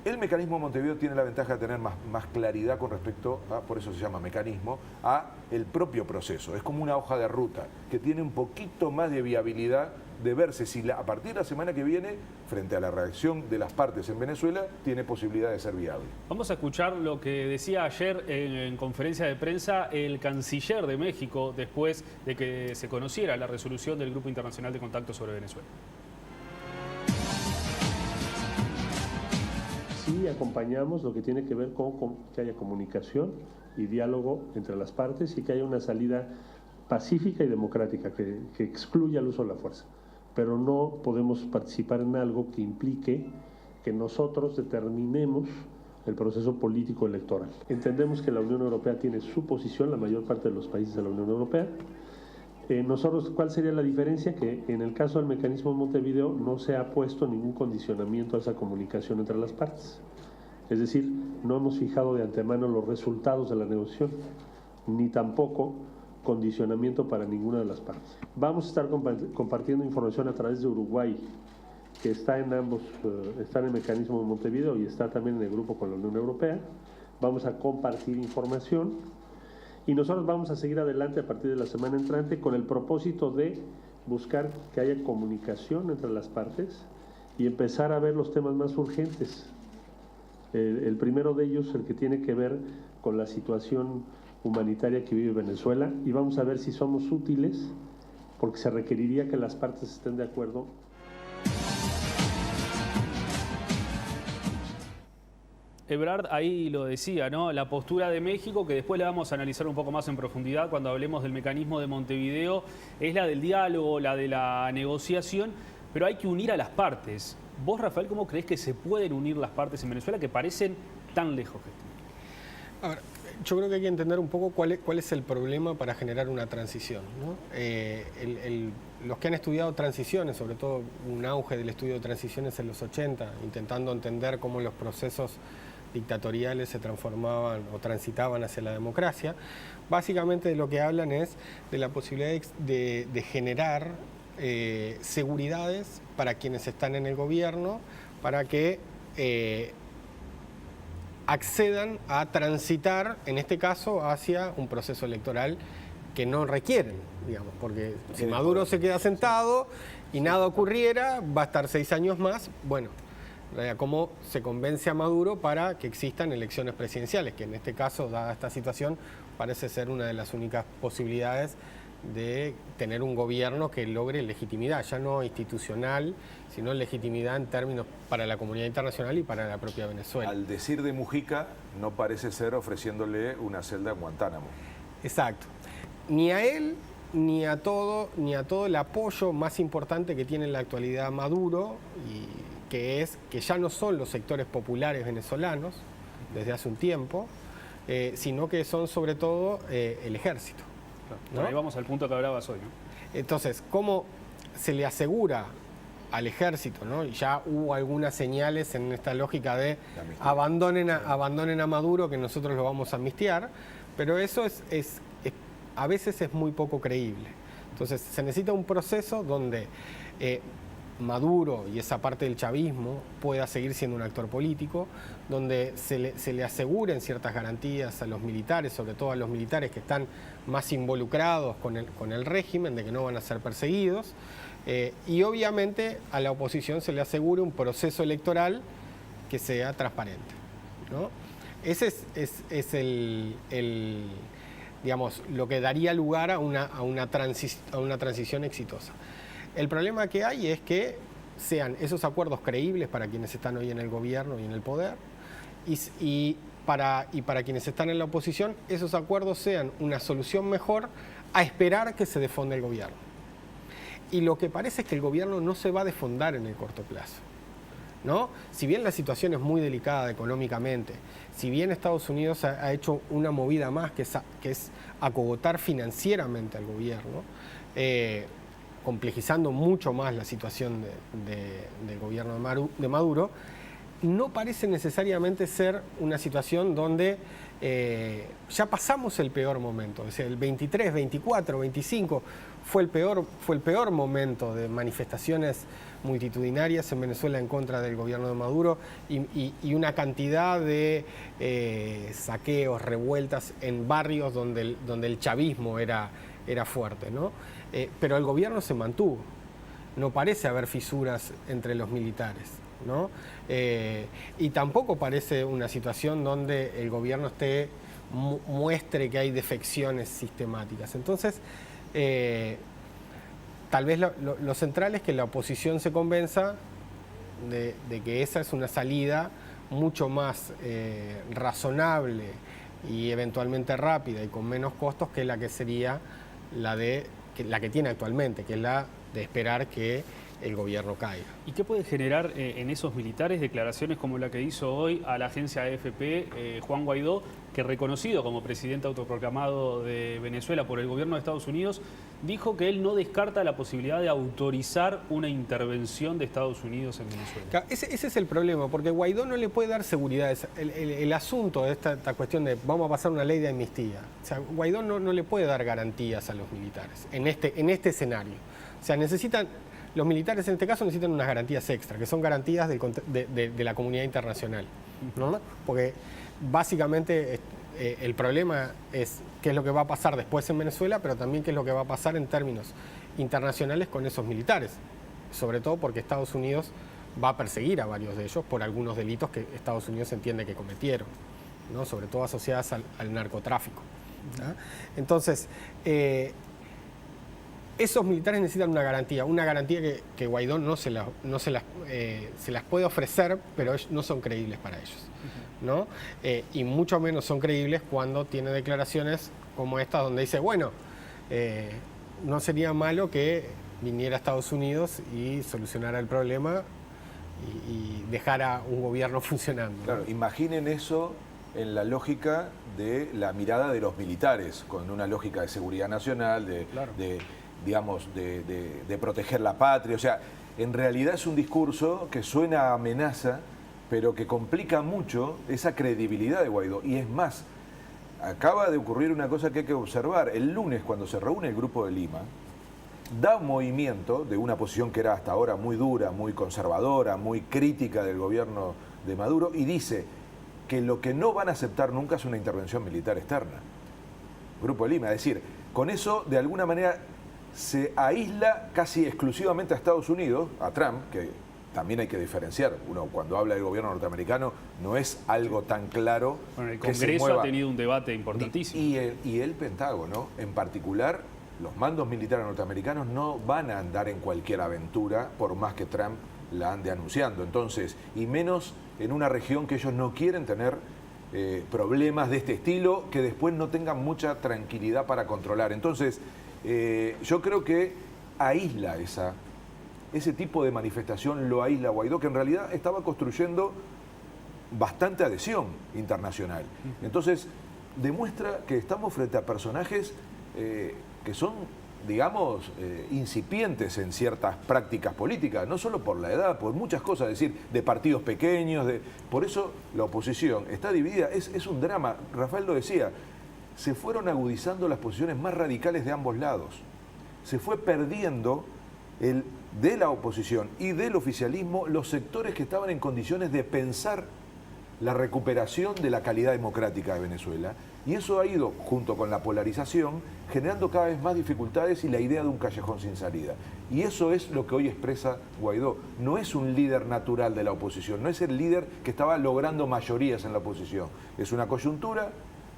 El mecanismo de Montevideo tiene la ventaja de tener más claridad con respecto a, por eso se llama mecanismo, a el propio proceso. Es como una hoja de ruta que tiene un poquito más de viabilidad de verse si a partir de la semana que viene, frente a la reacción de las partes en Venezuela, tiene posibilidad de ser viable. Vamos a escuchar lo que decía ayer en conferencia de prensa el canciller de México después de que se conociera la resolución del Grupo Internacional de Contacto sobre Venezuela. Sí acompañamos lo que tiene que ver con que haya comunicación y diálogo entre las partes y que haya una salida pacífica y democrática que excluya el uso de la fuerza. Pero no podemos participar en algo que implique que nosotros determinemos el proceso político electoral. Entendemos que la Unión Europea tiene su posición, la mayor parte de los países de la Unión Europea. Nosotros, ¿cuál sería la diferencia? Que en el caso del mecanismo de Montevideo no se ha puesto ningún condicionamiento a esa comunicación entre las partes. Es decir, no hemos fijado de antemano los resultados de la negociación, ni tampoco condicionamiento para ninguna de las partes. Vamos a estar compartiendo información a través de Uruguay, que está en ambos, está en el mecanismo de Montevideo y está también en el grupo con la Unión Europea. Vamos a compartir información y nosotros vamos a seguir adelante a partir de la semana entrante con el propósito de buscar que haya comunicación entre las partes y empezar a ver los temas más urgentes. El primero de ellos, el que tiene que ver con la situación humanitaria que vive Venezuela, y vamos a ver si somos útiles, porque se requeriría que las partes estén de acuerdo. Ebrard ahí lo decía, ¿no? La postura de México, que después la vamos a analizar un poco más en profundidad cuando hablemos del mecanismo de Montevideo, es la del diálogo, la de la negociación, pero hay que unir a las partes. Vos, Rafael, ¿cómo creés que se pueden unir las partes en Venezuela que parecen tan lejos que están? A ver, yo creo que hay que entender un poco cuál es el problema para generar una transición, ¿no? Los que han estudiado transiciones, sobre todo un auge del estudio de transiciones en los 80, intentando entender cómo los procesos dictatoriales se transformaban o transitaban hacia la democracia, básicamente de lo que hablan es de la posibilidad de generar seguridades para quienes están en el gobierno, para que accedan a transitar, en este caso, hacia un proceso electoral que no requieren, digamos, porque si Maduro se queda sentado y nada ocurriera, va a estar 6 años más, bueno, ¿cómo se convence a Maduro para que existan elecciones presidenciales? Que en este caso, dada esta situación, parece ser una de las únicas posibilidades de tener un gobierno que logre legitimidad, ya no institucional, sino legitimidad en términos para la comunidad internacional y para la propia Venezuela. Al decir de Mujica, no parece ser ofreciéndole una celda en Guantánamo. Exacto. Ni a él, ni a todo el apoyo más importante que tiene en la actualidad Maduro, y que es que ya no son los sectores populares venezolanos, desde hace un tiempo, sino que son sobre todo el ejército, ¿no? Ahí vamos al punto que hablabas hoy, ¿no? Entonces, ¿cómo se le asegura al ejército, ¿no? Y ya hubo algunas señales en esta lógica de abandonen a Maduro, que nosotros lo vamos a amnistiar, pero eso a veces es muy poco creíble. Entonces, se necesita un proceso donde Maduro y esa parte del chavismo pueda seguir siendo un actor político, donde se le aseguren ciertas garantías a los militares, sobre todo a los militares que están más involucrados con el régimen, de que no van a ser perseguidos, y obviamente a la oposición se le asegure un proceso electoral que sea transparente, ¿no? Ese es digamos, lo que daría lugar a una transición exitosa. El problema que hay es que sean esos acuerdos creíbles para quienes están hoy en el gobierno y en el poder, y para quienes están en la oposición, esos acuerdos sean una solución mejor a esperar que se defonde el gobierno. Y lo que parece es que el gobierno no se va a defondar en el corto plazo, ¿no? Si bien la situación es muy delicada económicamente, si bien Estados Unidos ha hecho una movida más, que es acogotar financieramente al gobierno, complejizando mucho más la situación del gobierno de Maduro, no parece necesariamente ser una situación donde ya pasamos el peor momento. Es decir, el 23, 24, 25 fue el peor momento de manifestaciones multitudinarias en Venezuela en contra del gobierno de Maduro y una cantidad de saqueos, revueltas en barrios donde el chavismo era fuerte, ¿no? Pero el gobierno se mantuvo. No parece haber fisuras entre los militares, ¿no? Y tampoco parece una situación donde el gobierno muestre que hay defecciones sistemáticas. Entonces, tal vez lo central es que la oposición se convenza de que esa es una salida mucho más razonable y eventualmente rápida y con menos costos que la que sería la que tiene actualmente, que es la de esperar que el gobierno caiga. ¿Y qué puede generar en esos militares declaraciones como la que hizo hoy a la agencia AFP Juan Guaidó, que reconocido como presidente autoproclamado de Venezuela por el gobierno de Estados Unidos, dijo que él no descarta la posibilidad de autorizar una intervención de Estados Unidos en Venezuela? Ese es el problema, porque Guaidó no le puede dar seguridad. El asunto de esta cuestión de vamos a pasar una ley de amnistía. O sea, Guaidó no le puede dar garantías a los militares en este escenario. O sea, los militares en este caso necesitan unas garantías extra, que son garantías de la comunidad internacional, ¿no? Porque básicamente el problema es qué es lo que va a pasar después en Venezuela, pero también qué es lo que va a pasar en términos internacionales con esos militares, sobre todo porque Estados Unidos va a perseguir a varios de ellos por algunos delitos que Estados Unidos entiende que cometieron, ¿no? Sobre todo asociadas al narcotráfico, ¿no? Entonces, esos militares necesitan una garantía que Guaidó se las puede ofrecer, pero no son creíbles para ellos, ¿no? Y mucho menos son creíbles cuando tiene declaraciones como estas donde dice, bueno, no sería malo que viniera a Estados Unidos y solucionara el problema y dejara un gobierno funcionando, ¿no? Claro, imaginen eso en la lógica de la mirada de los militares, con una lógica de seguridad nacional, de proteger la patria. O sea, en realidad es un discurso que suena a amenaza, pero que complica mucho esa credibilidad de Guaidó. Y es más, acaba de ocurrir una cosa que hay que observar. El lunes, cuando se reúne el Grupo de Lima, da un movimiento de una posición que era hasta ahora muy dura, muy conservadora, muy crítica del gobierno de Maduro, y dice que lo que no van a aceptar nunca es una intervención militar externa. Grupo de Lima, es decir, con eso de alguna manera se aísla casi exclusivamente a Estados Unidos, a Trump, que también hay que diferenciar. Uno cuando habla del gobierno norteamericano no es algo tan claro. Bueno, el que se Congreso mueva. ha tenido un debate importantísimo. Y el Pentágono, en particular, los mandos militares norteamericanos no van a andar en cualquier aventura, por más que Trump la ande anunciando. Entonces, y menos en una región que ellos no quieren tener problemas de este estilo, que después no tengan mucha tranquilidad para controlar. Entonces, yo creo que aísla ese tipo de manifestación, lo aísla Guaidó, que en realidad estaba construyendo bastante adhesión internacional. Entonces, demuestra que estamos frente a personajes que son, digamos, incipientes en ciertas prácticas políticas, no solo por la edad, por muchas cosas, es decir, de partidos pequeños, por eso la oposición está dividida, es un drama. Rafael lo decía, se fueron agudizando las posiciones más radicales de ambos lados. Se fue perdiendo de la oposición y del oficialismo los sectores que estaban en condiciones de pensar la recuperación de la calidad democrática de Venezuela. Y eso ha ido, junto con la polarización, generando cada vez más dificultades y la idea de un callejón sin salida. Y eso es lo que hoy expresa Guaidó. No es un líder natural de la oposición, no es el líder que estaba logrando mayorías en la oposición. Es una coyuntura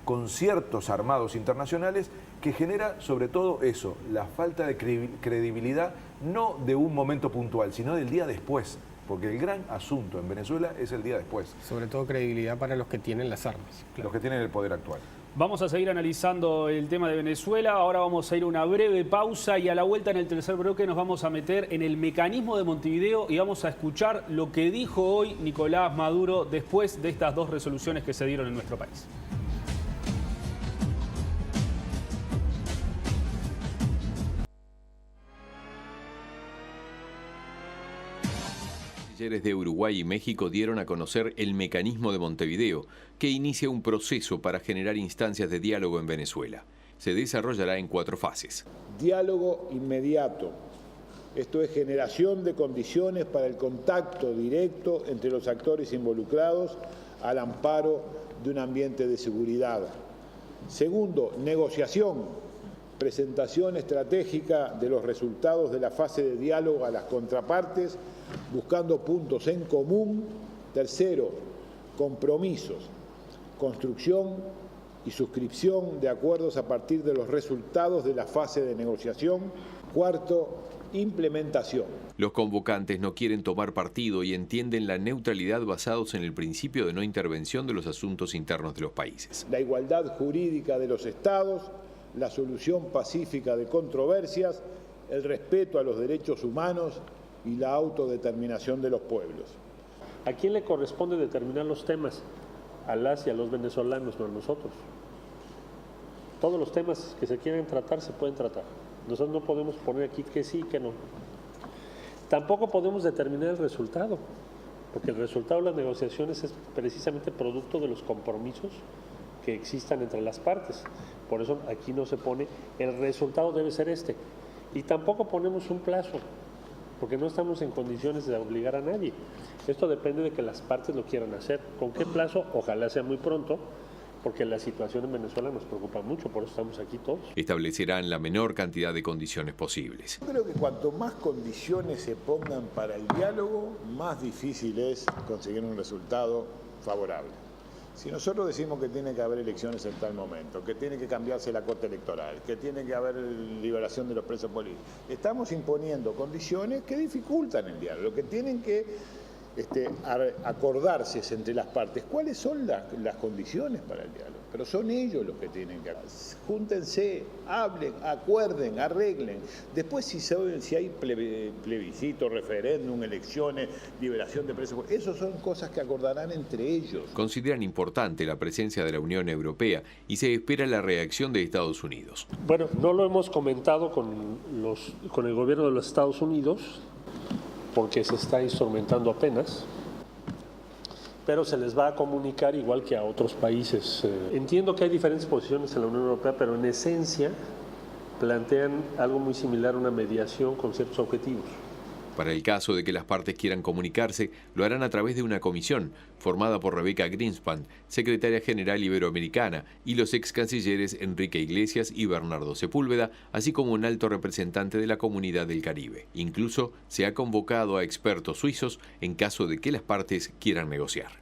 con ciertos armados internacionales que genera sobre todo eso, la falta de credibilidad, no de un momento puntual, sino del día después, porque el gran asunto en Venezuela es el día después. Sobre todo credibilidad para los que tienen las armas. Claro. Los que tienen el poder actual. Vamos a seguir analizando el tema de Venezuela, ahora vamos a ir a una breve pausa y a la vuelta en el tercer bloque nos vamos a meter en el mecanismo de Montevideo y vamos a escuchar lo que dijo hoy Nicolás Maduro después de estas dos resoluciones que se dieron en nuestro país. Cancilleres de Uruguay y México dieron a conocer el mecanismo de Montevideo, que inicia un proceso para generar instancias de diálogo en Venezuela. Se desarrollará en 4 fases. Diálogo inmediato. Esto es generación de condiciones para el contacto directo entre los actores involucrados al amparo de un ambiente de seguridad. Segundo, negociación. Presentación estratégica de los resultados de la fase de diálogo a las contrapartes, buscando puntos en común. Tercero, compromisos, construcción y suscripción de acuerdos a partir de los resultados de la fase de negociación. Cuarto, implementación. Los convocantes no quieren tomar partido y entienden la neutralidad basados en el principio de no intervención de los asuntos internos de los países. La igualdad jurídica de los estados, la solución pacífica de controversias, el respeto a los derechos humanos y la autodeterminación de los pueblos. ¿A quién le corresponde determinar los temas? A las y a los venezolanos, no a nosotros. Todos los temas que se quieren tratar se pueden tratar. Nosotros no podemos poner aquí que sí y que no. Tampoco podemos determinar el resultado, porque el resultado de las negociaciones es precisamente producto de los compromisos que existan entre las partes. Por eso aquí no se pone, el resultado debe ser este. Y tampoco ponemos un plazo, porque no estamos en condiciones de obligar a nadie. Esto depende de que las partes lo quieran hacer. ¿Con qué plazo? Ojalá sea muy pronto, porque la situación en Venezuela nos preocupa mucho, por eso estamos aquí todos. Establecerán la menor cantidad de condiciones posibles. Yo creo que cuanto más condiciones se pongan para el diálogo, más difícil es conseguir un resultado favorable. Si nosotros decimos que tiene que haber elecciones en tal momento, que tiene que cambiarse la corte electoral, que tiene que haber liberación de los presos políticos, estamos imponiendo condiciones que dificultan el diálogo, lo que tienen que acordarse entre las partes cuáles son las condiciones para el diálogo, pero son ellos los que tienen que hablar. Júntense, hablen, acuerden, arreglen. Después si hay plebiscito, referéndum, elecciones, liberación de presos, esas son cosas que acordarán entre ellos. Consideran importante la presencia de la Unión Europea y se espera la reacción de Estados Unidos. Bueno, no lo hemos comentado con el gobierno de los Estados Unidos, porque se está instrumentando apenas, pero se les va a comunicar igual que a otros países. Entiendo que hay diferentes posiciones en la Unión Europea, pero en esencia plantean algo muy similar a una mediación con ciertos objetivos. Para el caso de que las partes quieran comunicarse, lo harán a través de una comisión formada por Rebeca Greenspan, secretaria general iberoamericana, y los ex cancilleres Enrique Iglesias y Bernardo Sepúlveda, así como un alto representante de la Comunidad del Caribe. Incluso se ha convocado a expertos suizos en caso de que las partes quieran negociar.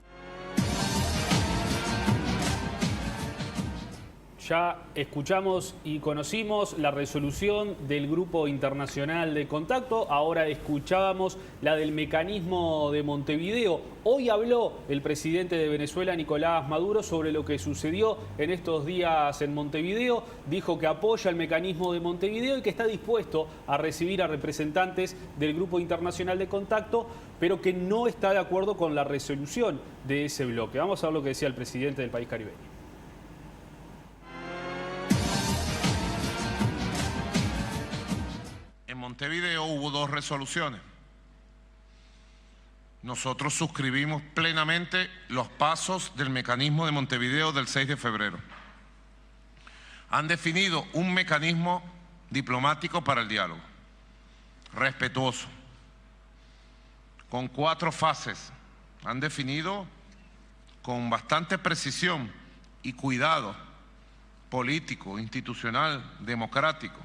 Ya escuchamos y conocimos la resolución del Grupo Internacional de Contacto, ahora escuchábamos la del mecanismo de Montevideo. Hoy habló el presidente de Venezuela, Nicolás Maduro, sobre lo que sucedió en estos días en Montevideo. Dijo que apoya el mecanismo de Montevideo y que está dispuesto a recibir a representantes del Grupo Internacional de Contacto, pero que no está de acuerdo con la resolución de ese bloque. Vamos a ver lo que decía el presidente del país caribeño. Montevideo hubo dos resoluciones. Nosotros suscribimos plenamente los pasos del mecanismo de Montevideo del 6 de febrero. Han definido un mecanismo diplomático para el diálogo, respetuoso, con 4 fases. Han definido con bastante precisión y cuidado político, institucional, democrático.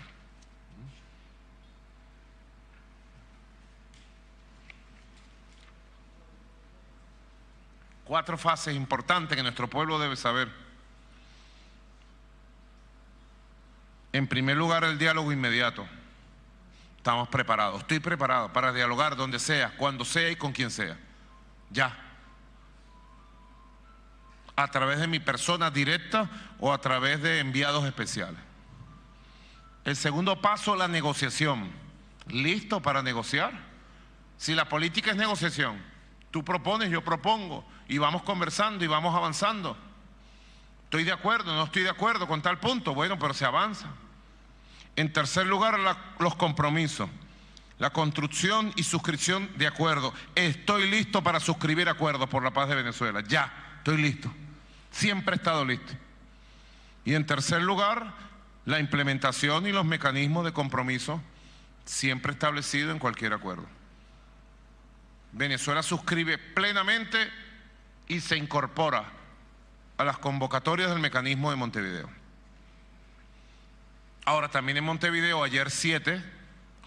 Cuatro fases importantes que nuestro pueblo debe saber. En primer lugar, el diálogo inmediato. Estamos preparados, estoy preparado para dialogar donde sea, cuando sea y con quien sea. Ya. A través de mi persona directa o a través de enviados especiales. El segundo paso, la negociación. ¿Listo para negociar? Si la política es negociación, tú propones, yo propongo, y vamos conversando y vamos avanzando. Estoy de acuerdo, no estoy de acuerdo con tal punto, bueno, pero se avanza. En tercer lugar, los compromisos, la construcción y suscripción de acuerdos. Estoy listo para suscribir acuerdos por la paz de Venezuela, ya, estoy listo. Siempre he estado listo. Y en tercer lugar, la implementación y los mecanismos de compromiso siempre establecidos en cualquier acuerdo. Venezuela suscribe plenamente y se incorpora a las convocatorias del mecanismo de Montevideo. Ahora, también en Montevideo, ayer 7,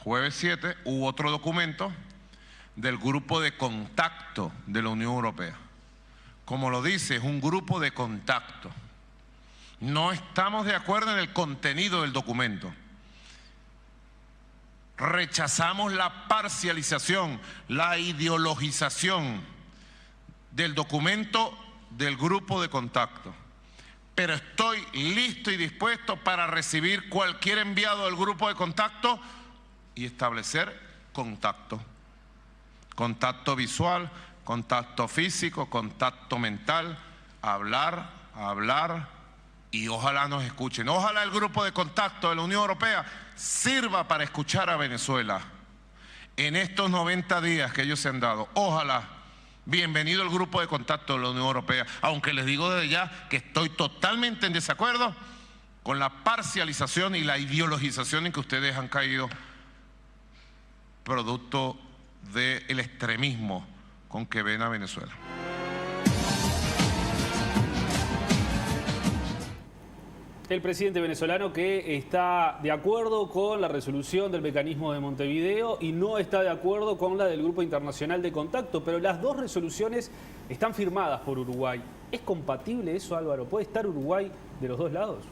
jueves 7, hubo otro documento del grupo de contacto de la Unión Europea. Como lo dice, es un grupo de contacto. No estamos de acuerdo en el contenido del documento. Rechazamos la parcialización, la ideologización del documento del grupo de contacto. Pero estoy listo y dispuesto para recibir cualquier enviado del grupo de contacto y establecer contacto. Contacto visual, contacto físico, contacto mental, hablar y ojalá nos escuchen. Ojalá el grupo de contacto de la Unión Europea sirva para escuchar a Venezuela en estos 90 días que ellos se han dado. Ojalá. Bienvenido el grupo de contacto de la Unión Europea, aunque les digo desde ya que estoy totalmente en desacuerdo con la parcialización y la ideologización en que ustedes han caído producto del extremismo con que ven a Venezuela. El presidente venezolano que está de acuerdo con la resolución del mecanismo de Montevideo y no está de acuerdo con la del Grupo Internacional de Contacto, pero las dos resoluciones están firmadas por Uruguay. ¿Es compatible eso, Álvaro? ¿Puede estar Uruguay de los dos lados?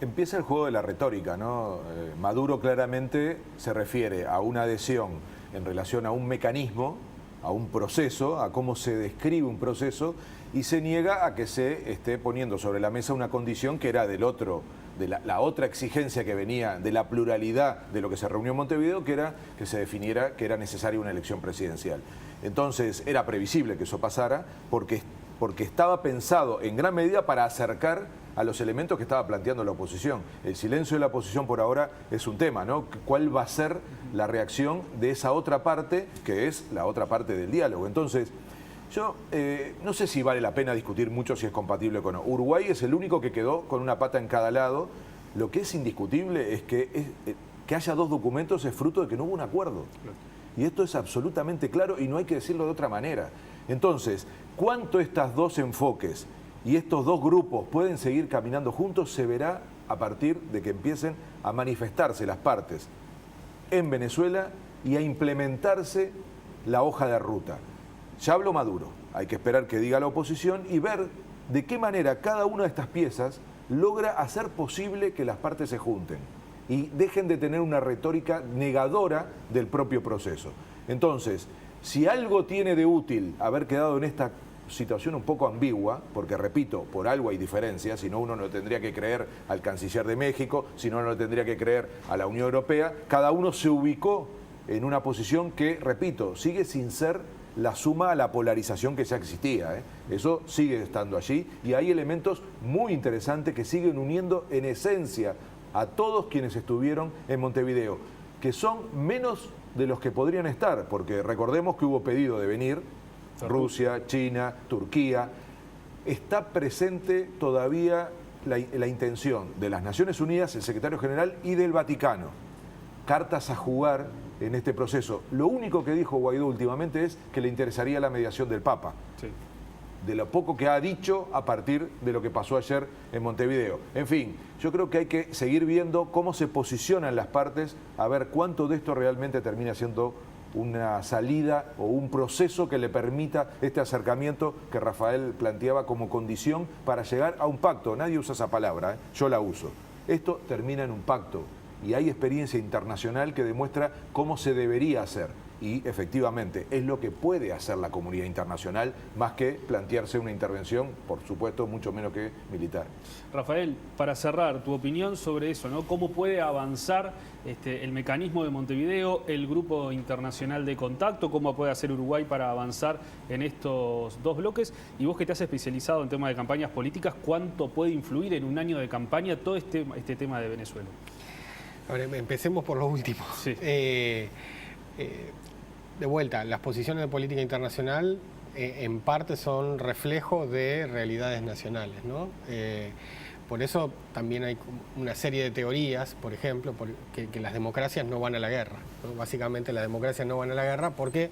Empieza el juego de la retórica, ¿no? Maduro claramente se refiere a una adhesión en relación a un mecanismo, a un proceso, a cómo se describe un proceso, y se niega a que se esté poniendo sobre la mesa una condición que era del otro, de la otra exigencia que venía de la pluralidad de lo que se reunió en Montevideo, que era que se definiera que era necesaria una elección presidencial. Entonces era previsible que eso pasara porque estaba pensado en gran medida para acercar a los elementos que estaba planteando la oposición. El silencio de la oposición por ahora es un tema, ¿no? ¿Cuál va a ser la reacción de esa otra parte, que es la otra parte del diálogo? Entonces, yo no sé si vale la pena discutir mucho si es compatible o no. Uruguay es el único que quedó con una pata en cada lado. Lo que es indiscutible es que haya dos documentos es fruto de que no hubo un acuerdo. Y esto es absolutamente claro y no hay que decirlo de otra manera. Entonces, ¿cuánto estos dos enfoques y estos dos grupos pueden seguir caminando juntos? Se verá a partir de que empiecen a manifestarse las partes en Venezuela y a implementarse la hoja de ruta. Ya habló Maduro, hay que esperar que diga la oposición y ver de qué manera cada una de estas piezas logra hacer posible que las partes se junten y dejen de tener una retórica negadora del propio proceso. Entonces, si algo tiene de útil haber quedado en esta situación un poco ambigua, porque repito, por algo hay diferencias, si no uno no tendría que creer al canciller de México, si no uno no tendría que creer a la Unión Europea, cada uno se ubicó en una posición que, repito, sigue sin ser la suma a la polarización que ya existía. Eso sigue estando allí y hay elementos muy interesantes que siguen uniendo en esencia a todos quienes estuvieron en Montevideo, que son menos de los que podrían estar, porque recordemos que hubo pedido de venir, Rusia, China, Turquía. Está presente todavía la intención de las Naciones Unidas, el secretario general y del Vaticano. Cartas a jugar en este proceso. Lo único que dijo Guaidó últimamente es que le interesaría la mediación del Papa. Sí. De lo poco que ha dicho a partir de lo que pasó ayer en Montevideo. En fin, yo creo que hay que seguir viendo cómo se posicionan las partes, a ver cuánto de esto realmente termina siendo una salida o un proceso que le permita este acercamiento que Rafael planteaba como condición para llegar a un pacto. Nadie usa esa palabra, yo la uso. Esto termina en un pacto. Y hay experiencia internacional que demuestra cómo se debería hacer. Y efectivamente es lo que puede hacer la comunidad internacional más que plantearse una intervención, por supuesto, mucho menos que militar. Rafael, para cerrar, tu opinión sobre eso, ¿no? ¿Cómo puede avanzar el mecanismo de Montevideo, el Grupo Internacional de Contacto? ¿Cómo puede hacer Uruguay para avanzar en estos dos bloques? Y vos que te has especializado en temas de campañas políticas, ¿cuánto puede influir en un año de campaña todo este tema de Venezuela? Ahora, empecemos por lo último. Sí. De vuelta, las posiciones de política internacional en parte son reflejo de realidades nacionales, ¿no? Por eso también hay una serie de teorías, por ejemplo, que las democracias no van a la guerra, ¿no? Básicamente las democracias no van a la guerra porque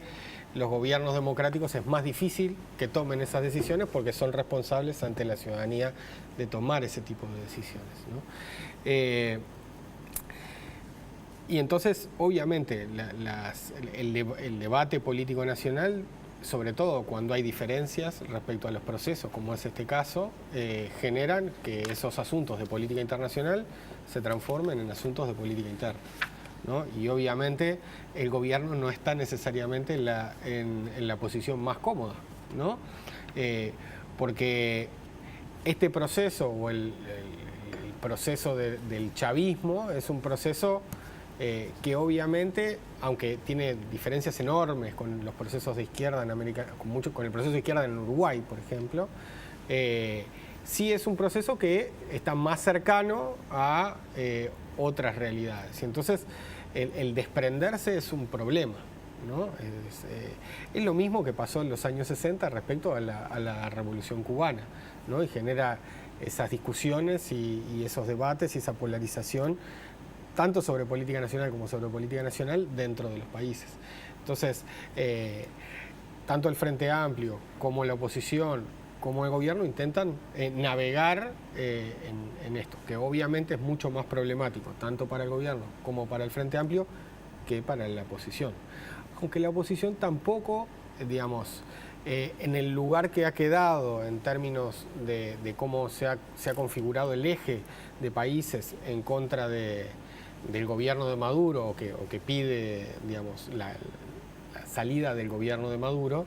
los gobiernos democráticos es más difícil que tomen esas decisiones porque son responsables ante la ciudadanía de tomar ese tipo de decisiones, ¿no? Y entonces, obviamente, el debate político nacional, sobre todo cuando hay diferencias respecto a los procesos, como es este caso, generan que esos asuntos de política internacional se transformen en asuntos de política interna. ¿no? Y obviamente el gobierno no está necesariamente en la posición más cómoda, ¿no? Porque este proceso o el proceso del chavismo es un proceso que obviamente, aunque tiene diferencias enormes con los procesos de izquierda en América, con el proceso de izquierda en Uruguay, por ejemplo, sí es un proceso que está más cercano a otras realidades. Y entonces el desprenderse es un problema, ¿no? Es lo mismo que pasó en los años 60 respecto a la Revolución Cubana, ¿no? Y genera esas discusiones y esos debates y esa polarización tanto sobre política nacional como sobre política nacional dentro de los países. Entonces, tanto el Frente Amplio como la oposición como el gobierno intentan navegar en esto, que obviamente es mucho más problemático, tanto para el gobierno como para el Frente Amplio, que para la oposición. Aunque la oposición tampoco, digamos, en el lugar que ha quedado en términos de cómo se ha configurado el eje de países en contra del gobierno de Maduro o que pide, digamos, la salida del gobierno de Maduro,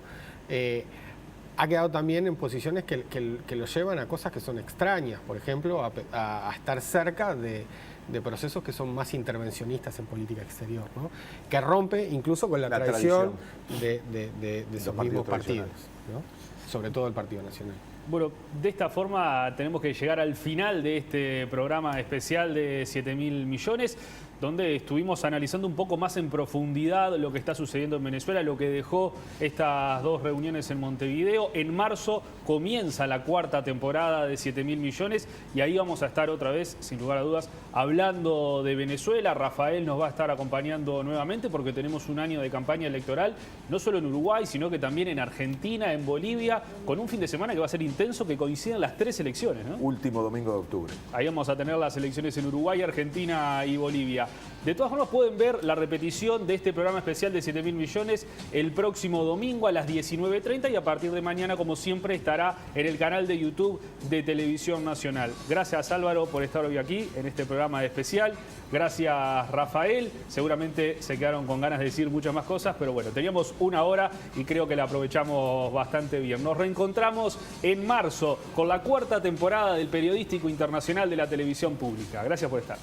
ha quedado también en posiciones que lo llevan a cosas que son extrañas, por ejemplo, a estar cerca de procesos que son más intervencionistas en política exterior, ¿no? Que rompe incluso con la tradición de esos mismos partidos, ¿no? Sobre todo el Partido Nacional. Bueno, de esta forma tenemos que llegar al final de este programa especial de 7.000 millones, donde estuvimos analizando un poco más en profundidad lo que está sucediendo en Venezuela, lo que dejó estas dos reuniones en Montevideo. En marzo comienza la cuarta temporada de 7.000 millones y ahí vamos a estar otra vez, sin lugar a dudas, hablando de Venezuela. Rafael nos va a estar acompañando nuevamente porque tenemos un año de campaña electoral, no solo en Uruguay, sino que también en Argentina, en Bolivia, con un fin de semana que va a ser intenso, que coinciden las 3 elecciones, ¿no? Último domingo de octubre. Ahí vamos a tener las elecciones en Uruguay, Argentina y Bolivia. De todas formas, pueden ver la repetición de este programa especial de 7.000 millones el próximo domingo a las 19:30 y a partir de mañana, como siempre, estará en el canal de YouTube de Televisión Nacional. Gracias, Álvaro, por estar hoy aquí en este programa especial. Gracias, Rafael. Seguramente se quedaron con ganas de decir muchas más cosas, pero bueno, teníamos una hora y creo que la aprovechamos bastante bien. Nos reencontramos en marzo con la cuarta temporada del Periodístico Internacional de la Televisión Pública. Gracias por estar.